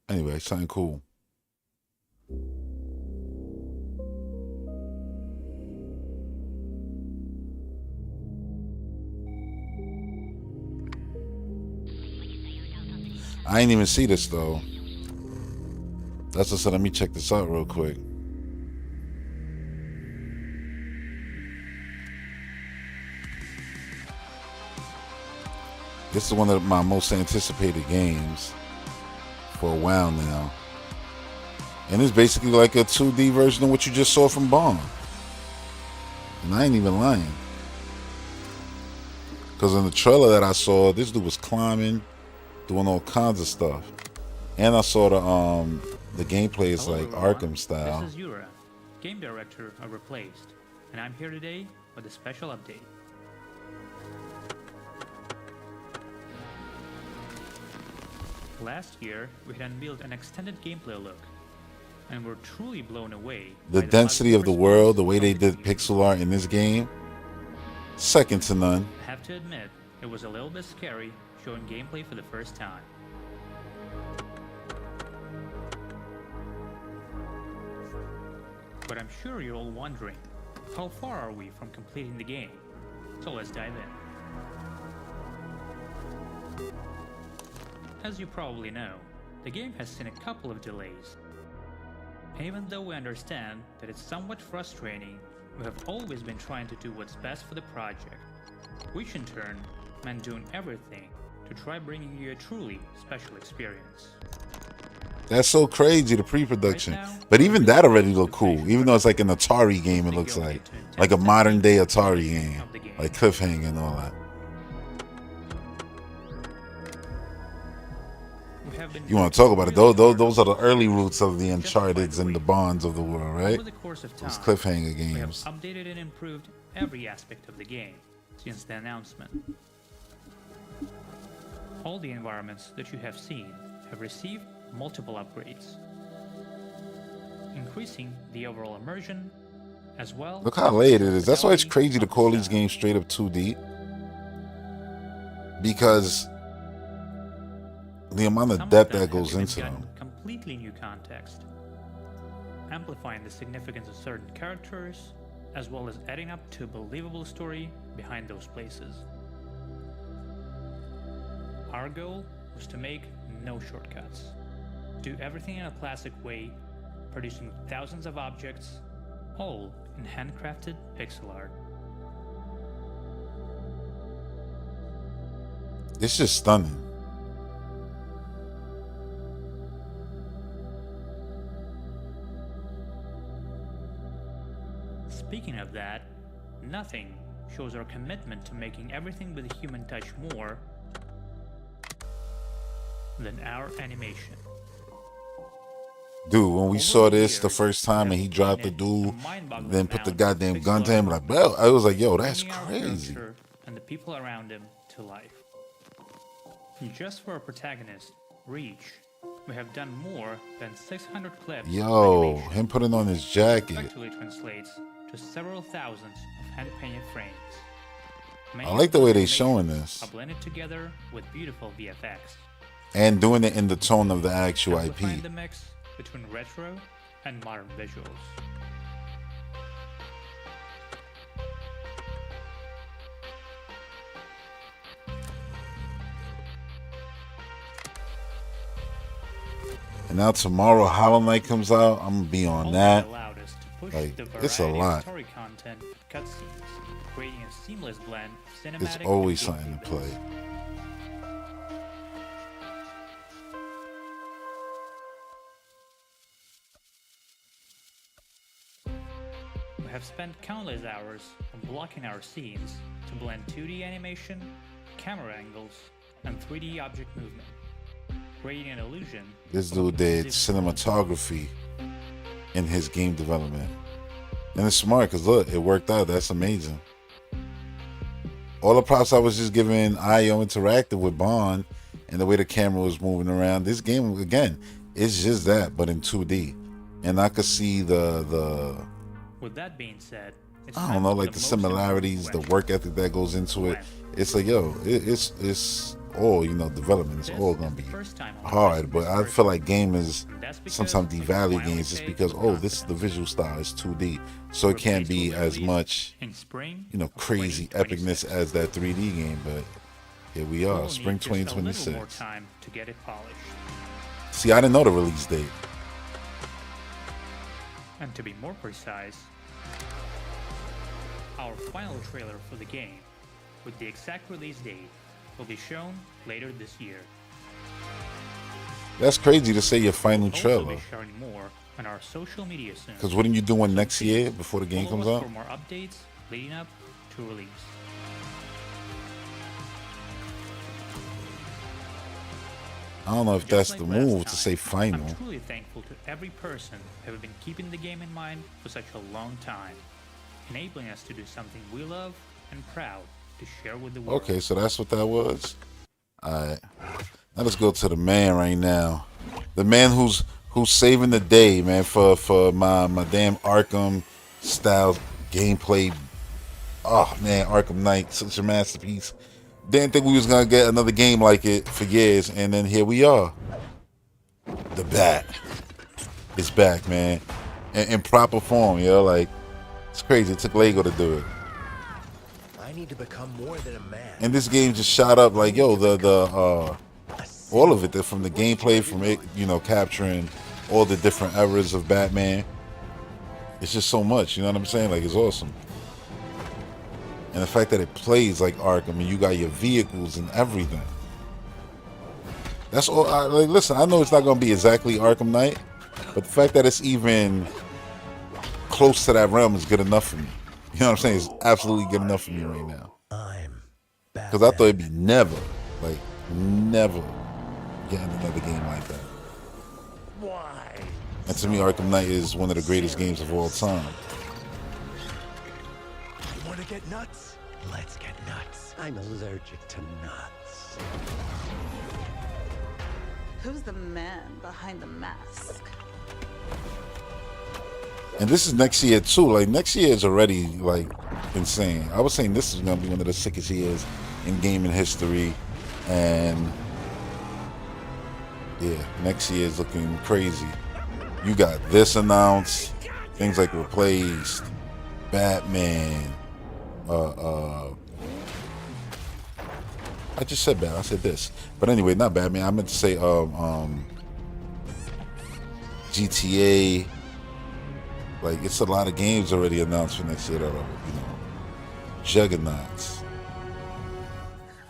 Anyway, something cool. I ain't even see this though. That's just let me check this out real quick. This is one of my most anticipated games for a while now. And it's basically like a 2D version of what you just saw from Bond. And I ain't even lying. Because in the trailer that I saw, this dude was climbing, doing all kinds of stuff. And I saw the gameplay is like Arkham style. This is Yura, game director of Replaced, and I'm here today with a special update. Last year, we had unveiled an extended gameplay look, and we're truly blown away. The density of the world, the way they did pixel art in this game, second to none. I have to admit, it was a little bit scary showing gameplay for the first time. But I'm sure you're all wondering, how far are we from completing the game? So let's dive in. As you probably know, the game has seen a couple of delays. And even though we understand that it's somewhat frustrating, we have always been trying to do what's best for the project, which in turn meant doing everything to try bringing you a truly special experience. That's so crazy, the pre-production. But even that already look cool. Even though it's like an Atari game, it looks like a modern day Atari game. Like Cliffhanger and all that. You want to talk about it? Those are the early roots of the Uncharted's and the Bonds of the world, right? Those Cliffhanger games. We have updated and improved every aspect of the game since the announcement. All the environments that you have seen have received multiple upgrades, increasing the overall immersion as well. Look how late it is. That's why it's crazy to call these games straight up 2D. Because the amount of depth that goes into them. Completely new context, amplifying the significance of certain characters, as well as adding up to a believable story behind those places. Our goal was to make no shortcuts. Do everything in a classic way, producing thousands of objects, all in handcrafted pixel art. It's just stunning. Speaking of that, nothing shows our commitment to making everything with a human touch more than our animation. Dude, when we saw this the first time and he dropped the dude, then put the goddamn gun to him, like, bro, I was like, yo, that's crazy. And the people around him to life. Just for our protagonist, Reach, we have done more than 600 clips. Yo, him putting on his jacket. Actually translates to several thousands of hand-painted frames. I like the way they showing this. Are blended together with beautiful VFX. And doing it in the tone of the actual IP. The mix between retro and modern visuals. And now tomorrow Hollow Knight comes out. I'm gonna be on that. Like, it's a lot. Story content, cutscenes, creating a seamless blend of cinematic. It's always something to play. We have spent countless hours on blocking our scenes to blend 2D animation, camera angles, and 3D object movement, creating an illusion. This dude did cinematography in his game development. And it's smart because look, it worked out. That's amazing. All the props I was just giving IO Interactive with Bond and the way the camera was moving around. This game, again, it's just that, but in 2D. And I could see the With that being said, I don't know, like the similarities, the work ethic that goes into it. It's like, yo, it's all, you know, development is all gonna be hard. But I feel like gamers sometimes devalue games just because, oh, this is the visual style, is 2D, so it can't be as much, you know, crazy epicness as that 3D game. But here we are, spring 2026. See, I didn't know the release date. And to be more precise, our final trailer for the game, with the exact release date, will be shown later this year. That's crazy to say your final trailer. We'll be sharing more on our social media soon. Because what are you doing next year before the game comes out? For more updates leading up to release. I don't know if that's the move to say final. I'm truly thankful to every person who have been keeping the game in mind for such a long time, enabling us to do something we love and proud to share with the world. Okay, so that's what that was. Alright. Now let's go to the man right now. The man who's saving the day, man, for my damn Arkham style gameplay. Oh man, Arkham Knight, such a masterpiece. Didn't think we was gonna get another game like it for years, and then here we are. The Bat. It's back, man. In proper form, yo. Like, it's crazy. It took Lego to do it. I need to become more than a man. And this game just shot up like, yo, all of it, from the gameplay, from it, you know, capturing all the different eras of Batman. It's just so much, you know what I'm saying? Like, it's awesome. And the fact that it plays like Arkham and you got your vehicles and everything. That's all. Like, listen, I know it's not going to be exactly Arkham Knight, but the fact that it's even close to that realm is good enough for me. You know what I'm saying? It's absolutely good enough for me right now. Because I thought it'd be never getting another game like that. Why? And to me, Arkham Knight is one of the greatest games of all time. You want to get nuts? Let's get nuts. I'm allergic to nuts. Who's the man behind the mask? And this is next year too. Like, next year is already like insane. I was saying this is gonna be one of the sickest years in gaming history, and yeah, next year is looking crazy. You got this announced, things like Replaced, Batman. I just said Batman. I said this, but anyway, not Batman. I meant to say GTA. Like, it's a lot of games already announced for next year that are, you know, juggernauts.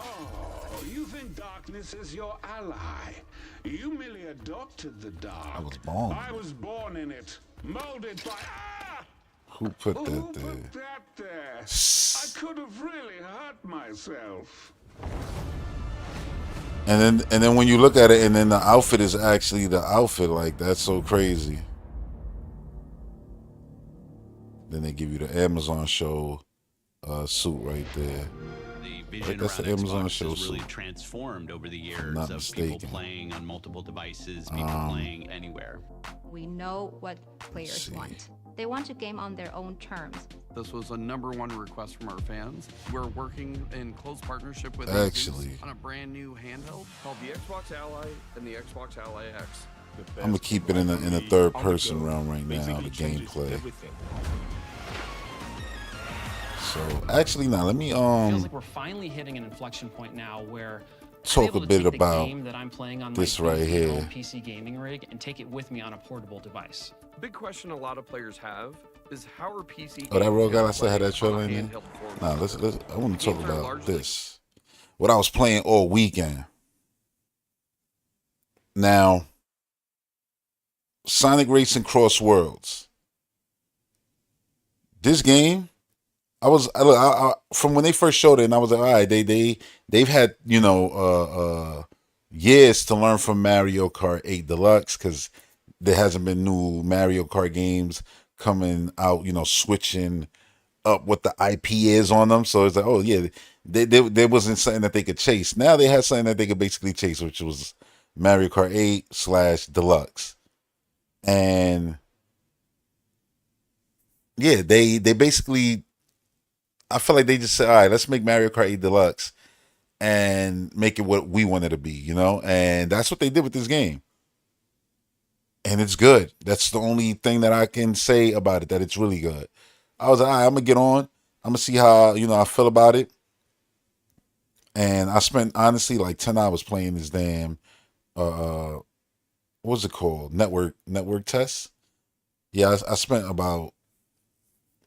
Oh, you think darkness is your ally? You merely adopted the dark. I was born. I was born in it, molded by. Who put that Who there? put that there? I could have really hurt myself. And then when you look at it, and then the outfit is actually the outfit, like that's so crazy. Then they give you the Amazon show suit right there. Vision That's the around Amazon Xbox show has really suit. transformed over the I'm years not of mistaken. people playing on multiple devices, people playing anywhere. We know what players want. They want to game on their own terms. This was a #1 request from our fans. We're working in close partnership with Actually. Asus on a brand new handheld Called the Xbox Ally and the Xbox Ally X. I'm gonna keep it in the third person realm right now, the gameplay. So actually, now let me Feels like we're finally hitting an inflection point now where talk I'm able a to bit take the about game that I'm playing on this my right here. PC gaming rig and take it with me on a portable device. Big question a lot of players have is how are PC Oh, that games real guy gonna I said had that play on trailer a in there. handheld format? Nah, let's. I want to talk Games are about largely- this. What I was playing all weekend. Now, Sonic Racing Cross Worlds. This game, I from when they first showed it, and I was like, all right, they've had years to learn from Mario Kart 8 Deluxe because there hasn't been new Mario Kart games coming out, switching up what the IP is on them. So it's like, oh yeah, there wasn't something that they could chase. Now they had something that they could basically chase, which was Mario Kart 8 / Deluxe. And yeah, they basically, I feel like they just said, all right, let's make Mario Kart 8 Deluxe and make it what we want it to be, And that's what they did with this game. And it's good. That's the only thing that I can say about it, that it's really good. I was like, all right, I'm going to get on. I'm going to see how, I feel about it. And I spent, honestly, like 10 hours playing this damn, what's it called? Network test. Yeah, I spent about,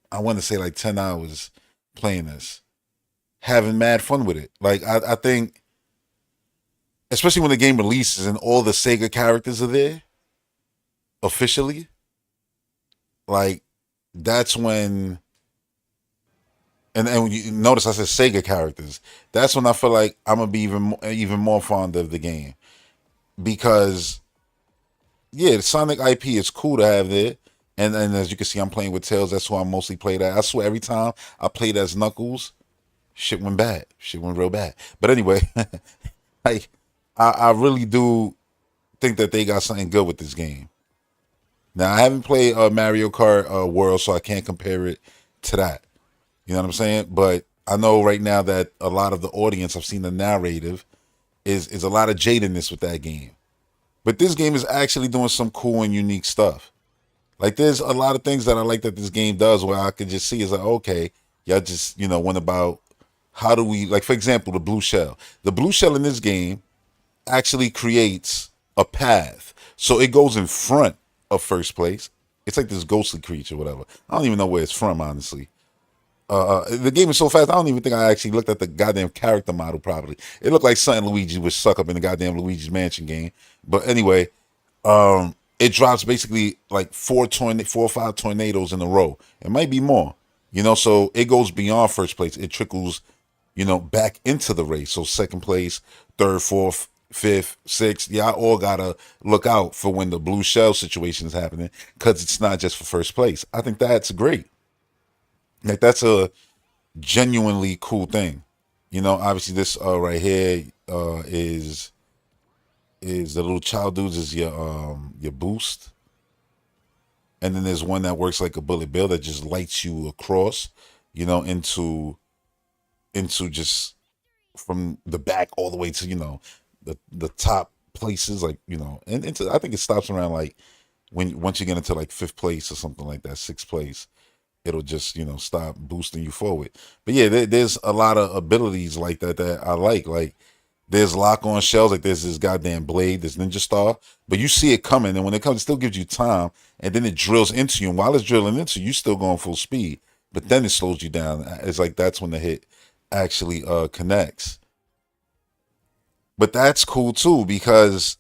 I want to say like 10 hours playing this, having mad fun with it. Like, I think, especially when the game releases and all the Sega characters are there, officially, like, that's when, and when you notice I said Sega characters, that's when I feel like I'm going to be even more fond of the game. Because, yeah, the Sonic IP is cool to have there. And as you can see, I'm playing with Tails. That's who I mostly played at. I swear every time I played as Knuckles, shit went bad. Shit went real bad. But anyway, I really do think that they got something good with this game. Now, I haven't played Mario Kart World, so I can't compare it to that. You know what I'm saying? But I know right now that a lot of the audience, I've seen the narrative, is a lot of jadedness with that game. But this game is actually doing some cool and unique stuff. Like, there's a lot of things that I like that this game does where I could just see is like, okay, y'all just, went about, how do we, like, for example, the blue shell. The blue shell in this game actually creates a path. So it goes in front of first place. It's like this ghostly creature, whatever. I don't even know where it's from, honestly. The game is so fast, I don't even think I actually looked at the goddamn character model properly. It looked like something Luigi would suck up in the goddamn Luigi's Mansion game. But anyway, it drops basically like 4 or 5 tornadoes in a row. It might be more, so it goes beyond first place. It trickles, back into the race. So second place, third, fourth, fifth, sixth. Y'all all gotta look out for when the blue shell situation is happening, because it's not just for first place. I think that's great. Like, that's a genuinely cool thing. Obviously this right here is the little child dudes is your boost. And then there's one that works like a bullet bill that just lights you across, into just from the back all the way to, the top places, like, and into, I think it stops around like once you get into like 5th place or something like that, 6th place, it'll just, stop boosting you forward. But yeah, there's a lot of abilities like that I like. Like, there's lock-on shells, like there's this goddamn blade, this ninja star, but you see it coming, and when it comes, it still gives you time, and then it drills into you, and while it's drilling into you, you still going full speed, but then it slows you down. It's like that's when the hit actually connects. But that's cool too, because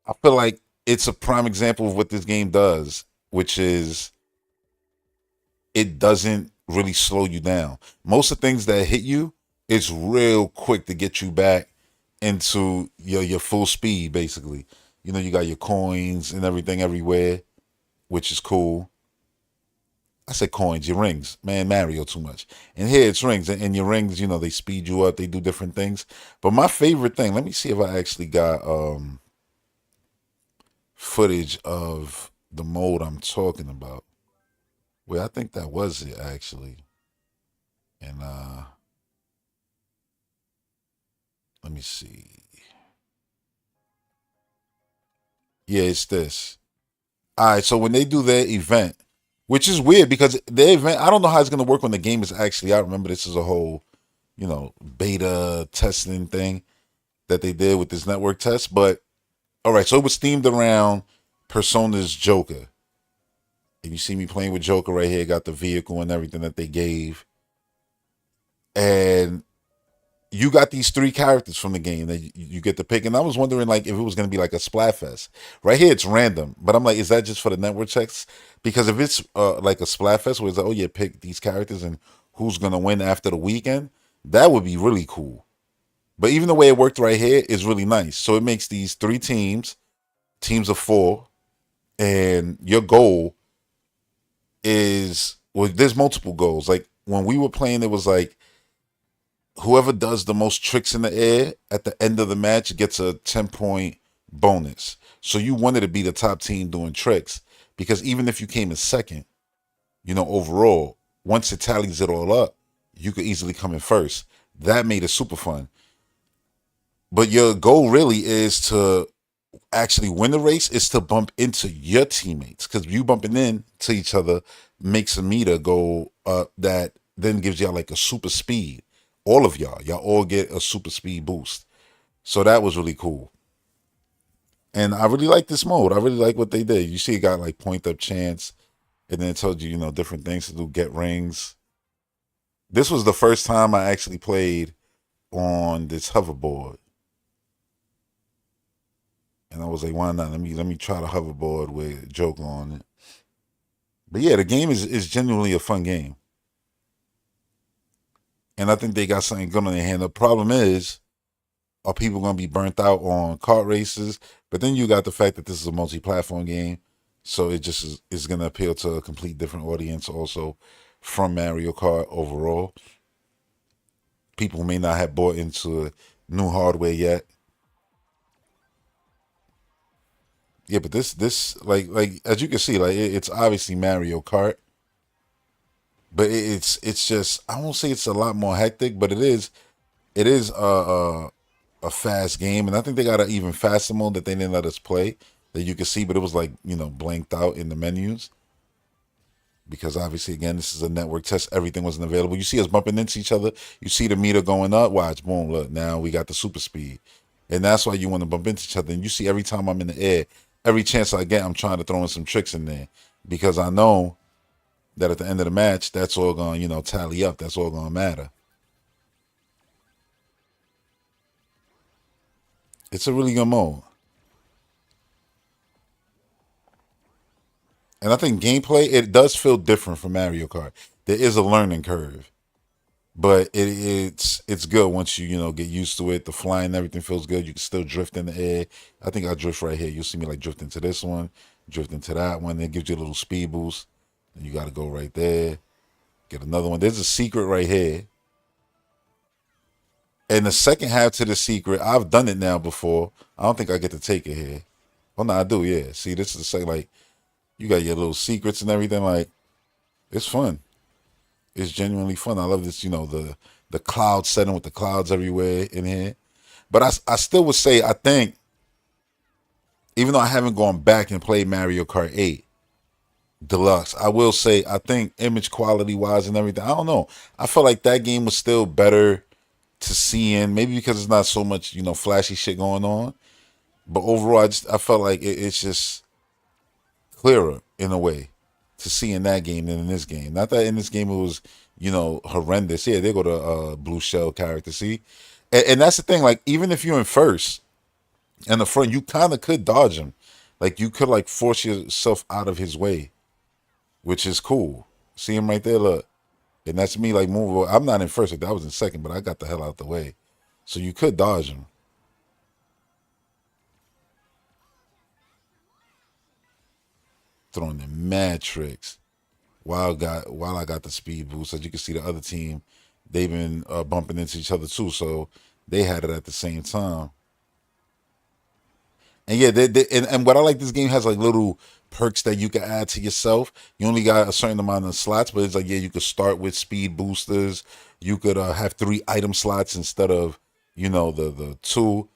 I feel like it's a prime example of what this game does, which is it doesn't really slow you down. Most of the things that hit you, it's real quick to get you back into your full speed, basically. You know, you got your coins and everything everywhere, which is cool. I said coins, your rings. Man, Mario too much. And here it's rings. And your rings, you know, they speed you up. They do different things. But my favorite thing, let me see if I actually got footage of the mode I'm talking about. Well, I think that was it, actually. And let me see. Yeah, it's this. All right, so when they do their event, which is weird because the event, I don't know how it's going to work when the game is actually out. Remember, this is a whole, you know, beta testing thing that they did with this network test. But, all right, so it was themed around Persona's Joker. And you see me playing with Joker right here, got the vehicle and everything that they gave. And you got these 3 characters from the game that you get to pick. And I was wondering, like, if it was going to be like a Splatfest. Right here, it's random. But I'm like, is that just for the network checks? Because if it's like a Splatfest where it's like, oh, yeah, pick these characters and who's going to win after the weekend, that would be really cool. But even the way it worked right here is really nice. So it makes these 3 teams of 4. And your goal is, well, there's multiple goals. Like, when we were playing, it was like, whoever does the most tricks in the air at the end of the match gets a 10-point bonus. So you wanted to be the top team doing tricks, because even if you came in second, you know, overall, once it tallies it all up, you could easily come in first. That made it super fun. But your goal really is to actually win the race, is to bump into your teammates, because you bumping into each other makes a meter go up that then gives y'all like a super speed. All of y'all all get a super speed boost. So that was really cool. And I really like this mode. I really like what they did. You see it got like point up chance, and then it told you, you know, different things to do, get rings. This was the first time I actually played on this hoverboard. And I was like, why not? Let me try the hoverboard with Joker on it. But yeah, the game is genuinely a fun game. And I think they got something good on their hand. The problem is, are people going to be burnt out on kart races? But then you got the fact that this is a multi-platform game. So it just is going to appeal to a complete different audience also from Mario Kart overall. People who may not have bought into new hardware yet. Yeah, but this like as you can see, like it's obviously Mario Kart. But it's just, I won't say it's a lot more hectic, but it is a fast game. And I think they got an even faster mode that they didn't let us play that you can see, but it was like, you know, blanked out in the menus. Because obviously, again, this is a network test. Everything wasn't available. You see us bumping into each other. You see the meter going up. Watch, boom, look, now we got the super speed. And that's why you want to bump into each other. And you see every time I'm in the air, every chance I get, I'm trying to throw in some tricks in there. Because I know that at the end of the match, that's all going to, you know, tally up. That's all going to matter. It's a really good mode. And I think gameplay, it does feel different from Mario Kart. There is a learning curve. But it's good once you know, get used to it. The flying and everything feels good. You can still drift in the air. I think I drift right here. You'll see me like drift into this one, drift into that one. It gives you a little speed boost. And you got to go right there. Get another one. There's a secret right here. And the second half to the secret, I've done it now before. I don't think I get to take it here. Oh, no, I do, yeah. See, this is the second, like, you got your little secrets and everything. Like, it's fun. It's genuinely fun. I love this, you know, the cloud setting with the clouds everywhere in here. But I still would say, I think, even though I haven't gone back and played Mario Kart 8 Deluxe, I will say, I think image quality wise and everything, I don't know. I felt like that game was still better to see in, maybe because it's not so much, you know, flashy shit going on. But overall, I felt like it's just clearer in a way to see in that game than in this game. Not that in this game it was, you know, horrendous. Yeah, they go to blue shell character. See, and that's the thing. Like, even if you're in first and the front, you kind of could dodge him. Like, you could like force yourself out of his way, which is cool. See him right there, look. And that's me like moving. I'm not in first, like, I was in second, but I got the hell out the way. So you could dodge him. Throwing the mad tricks while I got the speed boost. As you can see, the other team, they've been bumping into each other too, so they had it at the same time. And yeah, and what I like, this game has like little perks that you can add to yourself. You only got a certain amount of slots, but it's like, yeah, you could start with speed boosters. You could have 3 item slots instead of, the 2.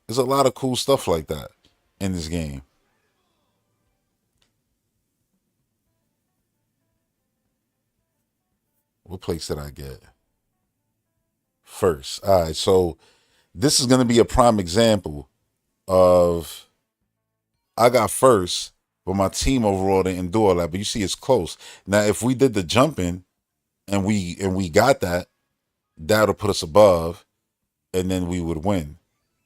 There's a lot of cool stuff like that in this game. What place did I get? First. All right, so this is going to be a prime example of I got first, but my team overall didn't do all that. But you see, it's close. Now, if we did the jumping and we got that, that'll put us above, and then we would win.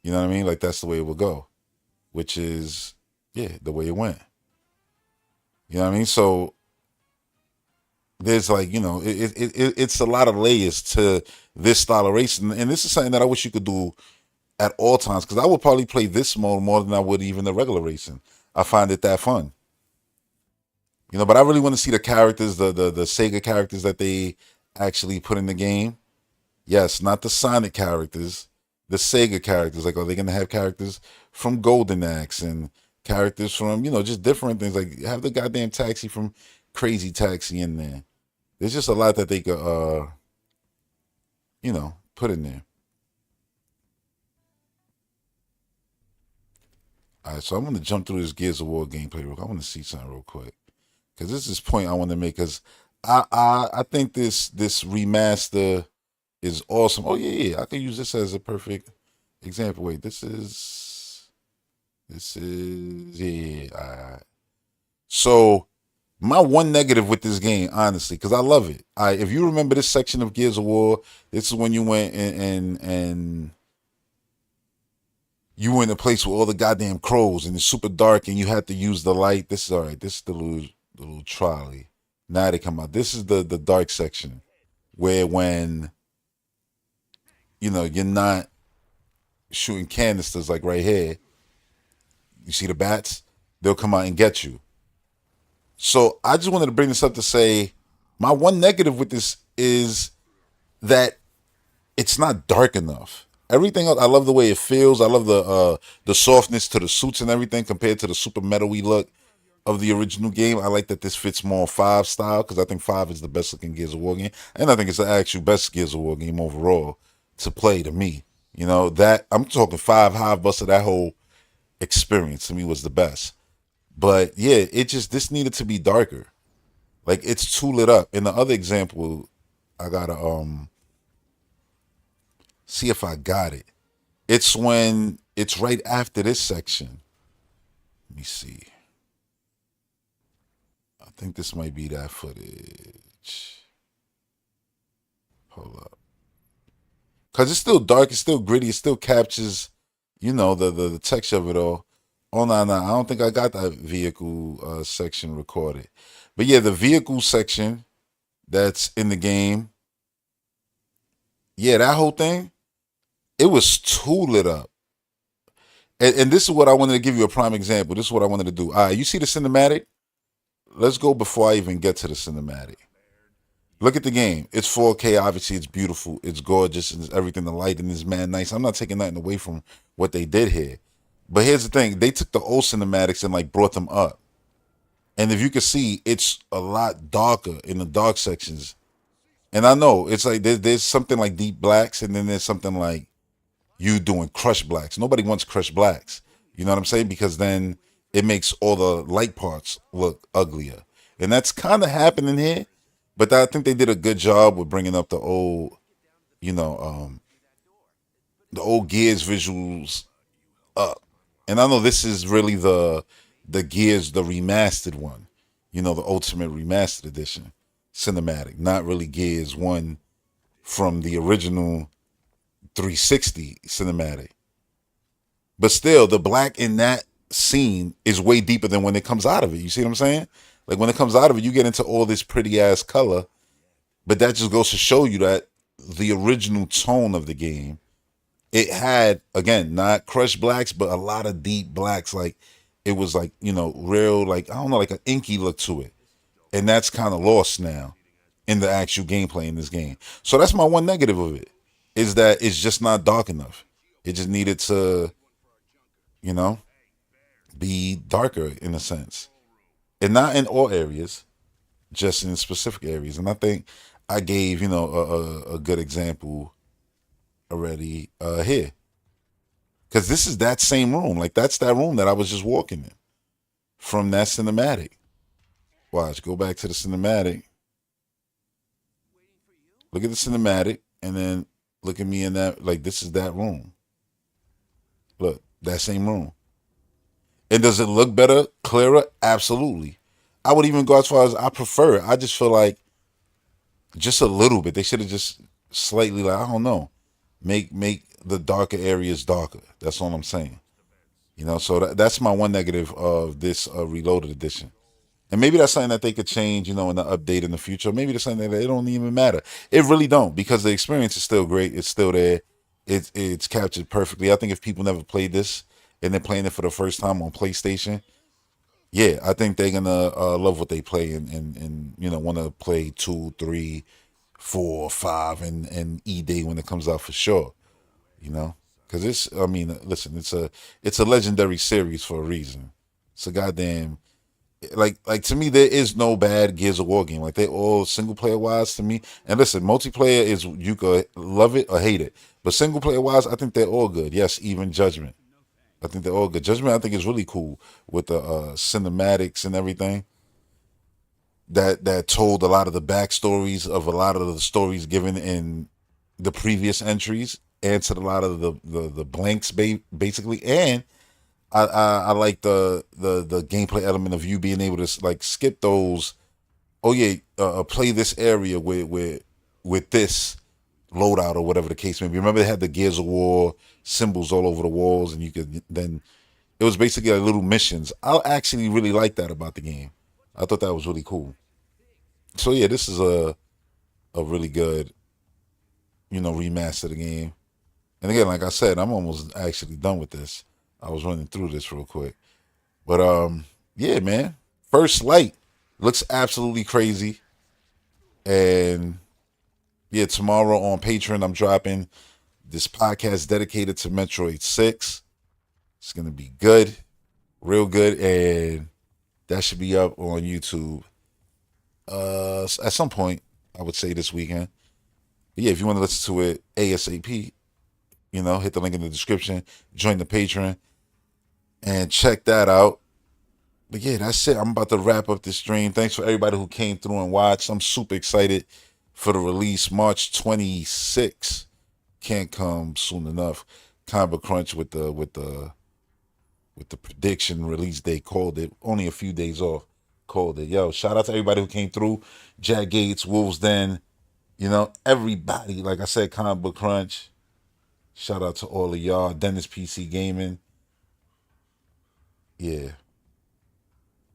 You know what I mean? Like, that's the way it would go, which is, yeah, the way it went. You know what I mean? So there's like, it's a lot of layers to this style of racing, and this is something that I wish you could do at all times, because I would probably play this mode more than I would even the regular racing. I find it that fun. But I really want to see the characters, the Sega characters that they actually put in the game. Yes, not the Sonic characters, the Sega characters. Like, are they going to have characters from Golden Axe and characters from, just different things? Like, have the goddamn Taxi from Crazy Taxi in there. There's just a lot that they could, put in there. All right, so I'm going to jump through this Gears of War gameplay real quick. I want to see something real quick, because this is point I want to make, because I think this remaster is awesome. Oh, yeah, I can use this as a perfect example. Wait, this is, yeah, all right. So my one negative with this game, honestly, because I love it. If you remember this section of Gears of War, this is when you went and you were in a place with all the goddamn crows, and it's super dark, and you had to use the light. This is all right. This is the little trolley. Now they come out. This is the dark section, where when you're not shooting canisters like right here. You see the bats? They'll come out and get you. So I just wanted to bring this up to say my one negative with this is that it's not dark enough. Everything else, I love the way it feels. I love the softness to the suits and everything compared to the super metal-y look of the original game. I like that this fits more 5 style, because I think 5 is the best looking Gears of War game. And I think it's the actual best Gears of War game overall to play to me. That I'm talking 5 Hive Buster, that whole experience to me was the best. But yeah, this needed to be darker. Like, it's too lit up. In the other example, I gotta see if I got it. It's when it's right after this section. Let me see. I think this might be that footage. Hold up. Because it's still dark, it's still gritty, it still captures, the texture of it all. Oh, no, I don't think I got that vehicle section recorded. But yeah, the vehicle section that's in the game, yeah, that whole thing, it was too lit up. And this is what I wanted to give you a prime example. This is what I wanted to do. All right, you see the cinematic? Let's go before I even get to the cinematic. Look at the game. It's 4K. Obviously, it's beautiful. It's gorgeous. And it's everything. The lighting is man nice. I'm not taking nothing away from what they did here. But here's the thing. They took the old cinematics and like brought them up. And if you can see, it's a lot darker in the dark sections. And I know it's like there's something like deep blacks, and then there's something like you doing crush blacks. Nobody wants crush blacks. You know what I'm saying? Because then it makes all the light parts look uglier. And that's kind of happening here. But I think they did a good job with bringing up the old, the old Gears visuals up. And I know this is really the Gears, the remastered one, the Ultimate Remastered Edition cinematic, not really Gears 1 from the original 360 cinematic. But still, the black in that scene is way deeper than when it comes out of it. You see what I'm saying? Like when it comes out of it, you get into all this pretty ass color, but that just goes to show you that the original tone of the game, it had, again, not crushed blacks, but a lot of deep blacks. Like it was like, you know, real, like, I don't know, like an inky look to it. And that's kind of lost now in the actual gameplay in this game. So that's my one negative of it, is that it's just not dark enough. It just needed to, you know, be darker in a sense. And not in all areas, just in specific areas. And I think I gave, you know, a good example already here. Because this is that same room. Like, that's that room that I was just walking in from that cinematic. Watch, go back to the cinematic. Look at the cinematic, and then look at me in that. Like, this is that room. Look, that same room. And does it look better, clearer? Absolutely. I would even go as far as I prefer it. I just feel like just a little bit. They should have just slightly, like, I don't know, make the darker areas darker. That's all I'm saying. You know, so that's my one negative of this Reloaded edition. And maybe that's something that they could change, you know, in the update in the future. Maybe that's something that it don't even matter. It really don't, because the experience is still great. It's still there. It's captured perfectly. I think if people never played this and they're playing it for the first time on PlayStation, yeah, I think they're gonna love what they play and you know, want to play 2, 3, 4, 5 and E-Day when it comes out for sure. You know, because it's, I mean, listen, it's a legendary series for a reason. It's a goddamn, like to me, there is no bad Gears of War game. Like, they all single player wise to me. And listen, multiplayer is, you could love it or hate it, but single player wise, I think they're all good. Yes, even Judgment. I think they're all good. Judgment, I think, is really cool with the cinematics and everything. That told a lot of the backstories of a lot of the stories given in the previous entries, answered a lot of the blanks basically. And I like the gameplay element of you being able to, like, skip those. Oh yeah, play this area with this loadout or whatever the case may be. Remember, they had the Gears of War symbols all over the walls, and you could then, it was basically like little missions. I actually really like that about the game. I thought that was really cool. So yeah, this is a really good, you know, remaster of the game. And again, like I said, I'm almost actually done with this. I was running through this real quick. But yeah, man. First Light looks absolutely crazy. And yeah, tomorrow on Patreon, I'm dropping this podcast dedicated to Metroid 6. It's going to be good. Real good. And that should be up on YouTube at some point, I would say this weekend. But yeah, if you want to listen to it ASAP, you know, hit the link in the description, join the Patreon, and check that out. But yeah, that's it. I'm about to wrap up this stream. Thanks for everybody who came through and watched. I'm super excited for the release, March 26th. Can't come soon enough. Kind of a crunch with the prediction release date. Called it. Only a few days off. Called it. Yo, shout out to everybody who came through. Jack Gates, Wolves Den, you know, everybody. Like I said, Comic Book Crunch. Shout out to all of y'all. Dennis PC Gaming. Yeah.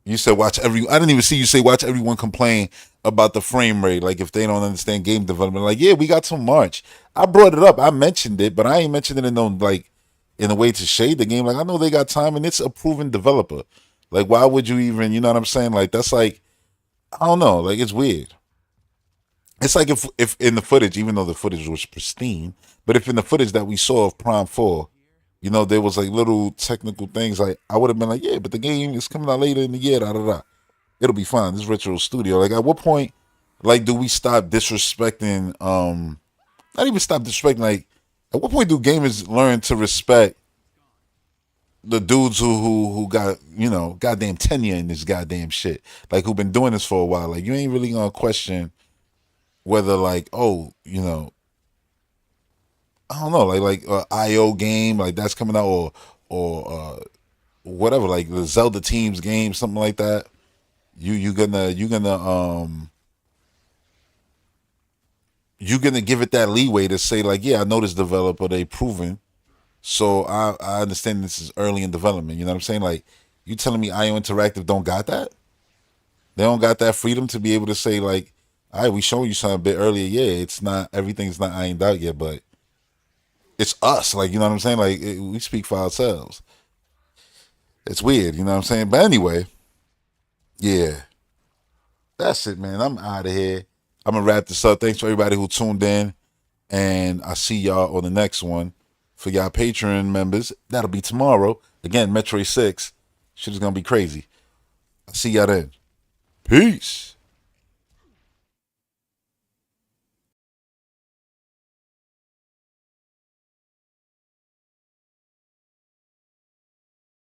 You said watch I didn't even see you say watch everyone complain about the frame rate. Like, if they don't understand game development. Like, yeah, we got till March. I brought it up. I mentioned it, but I ain't mentioned it in no, like, in a way to shade the game. Like, I know they got time, and it's a proven developer. Like, why would you even, you know what I'm saying? Like, that's like, I don't know. Like, it's weird. It's like if in the footage, even though the footage was pristine, but if in the footage that we saw of Prime 4, you know, there was like little technical things, like, I would have been like, yeah, but the game is coming out later in the year, it'll be fine. This is Retro Studio. Like, at what point, like, do we stop disrespecting, not even stop disrespecting, like, at what point do gamers learn to respect the dudes who got, you know, goddamn tenure in this goddamn shit, like, who've been doing this for a while? Like, you ain't really gonna question whether, like, oh, you know, I don't know, like IO game, like, that's coming out, or whatever, like the Zelda Teams game, something like that. You're gonna give it that leeway to say, like, yeah, I know this developer, they proven, so I understand this is early in development. You know what I'm saying? Like, you telling me IO Interactive don't got that? They don't got that freedom to be able to say like, all right, we showing you something a bit earlier. Yeah, it's not, everything's not ironed out yet, but it's us. Like, you know what I'm saying? Like, we speak for ourselves. It's weird, you know what I'm saying? But anyway, yeah, that's it, man. I'm out of here. I'm going to wrap this up. Thanks for everybody who tuned in. And I'll see y'all on the next one. For y'all Patreon members, that'll be tomorrow. Again, Metroid 6. Shit is going to be crazy. I'll see y'all then. Peace.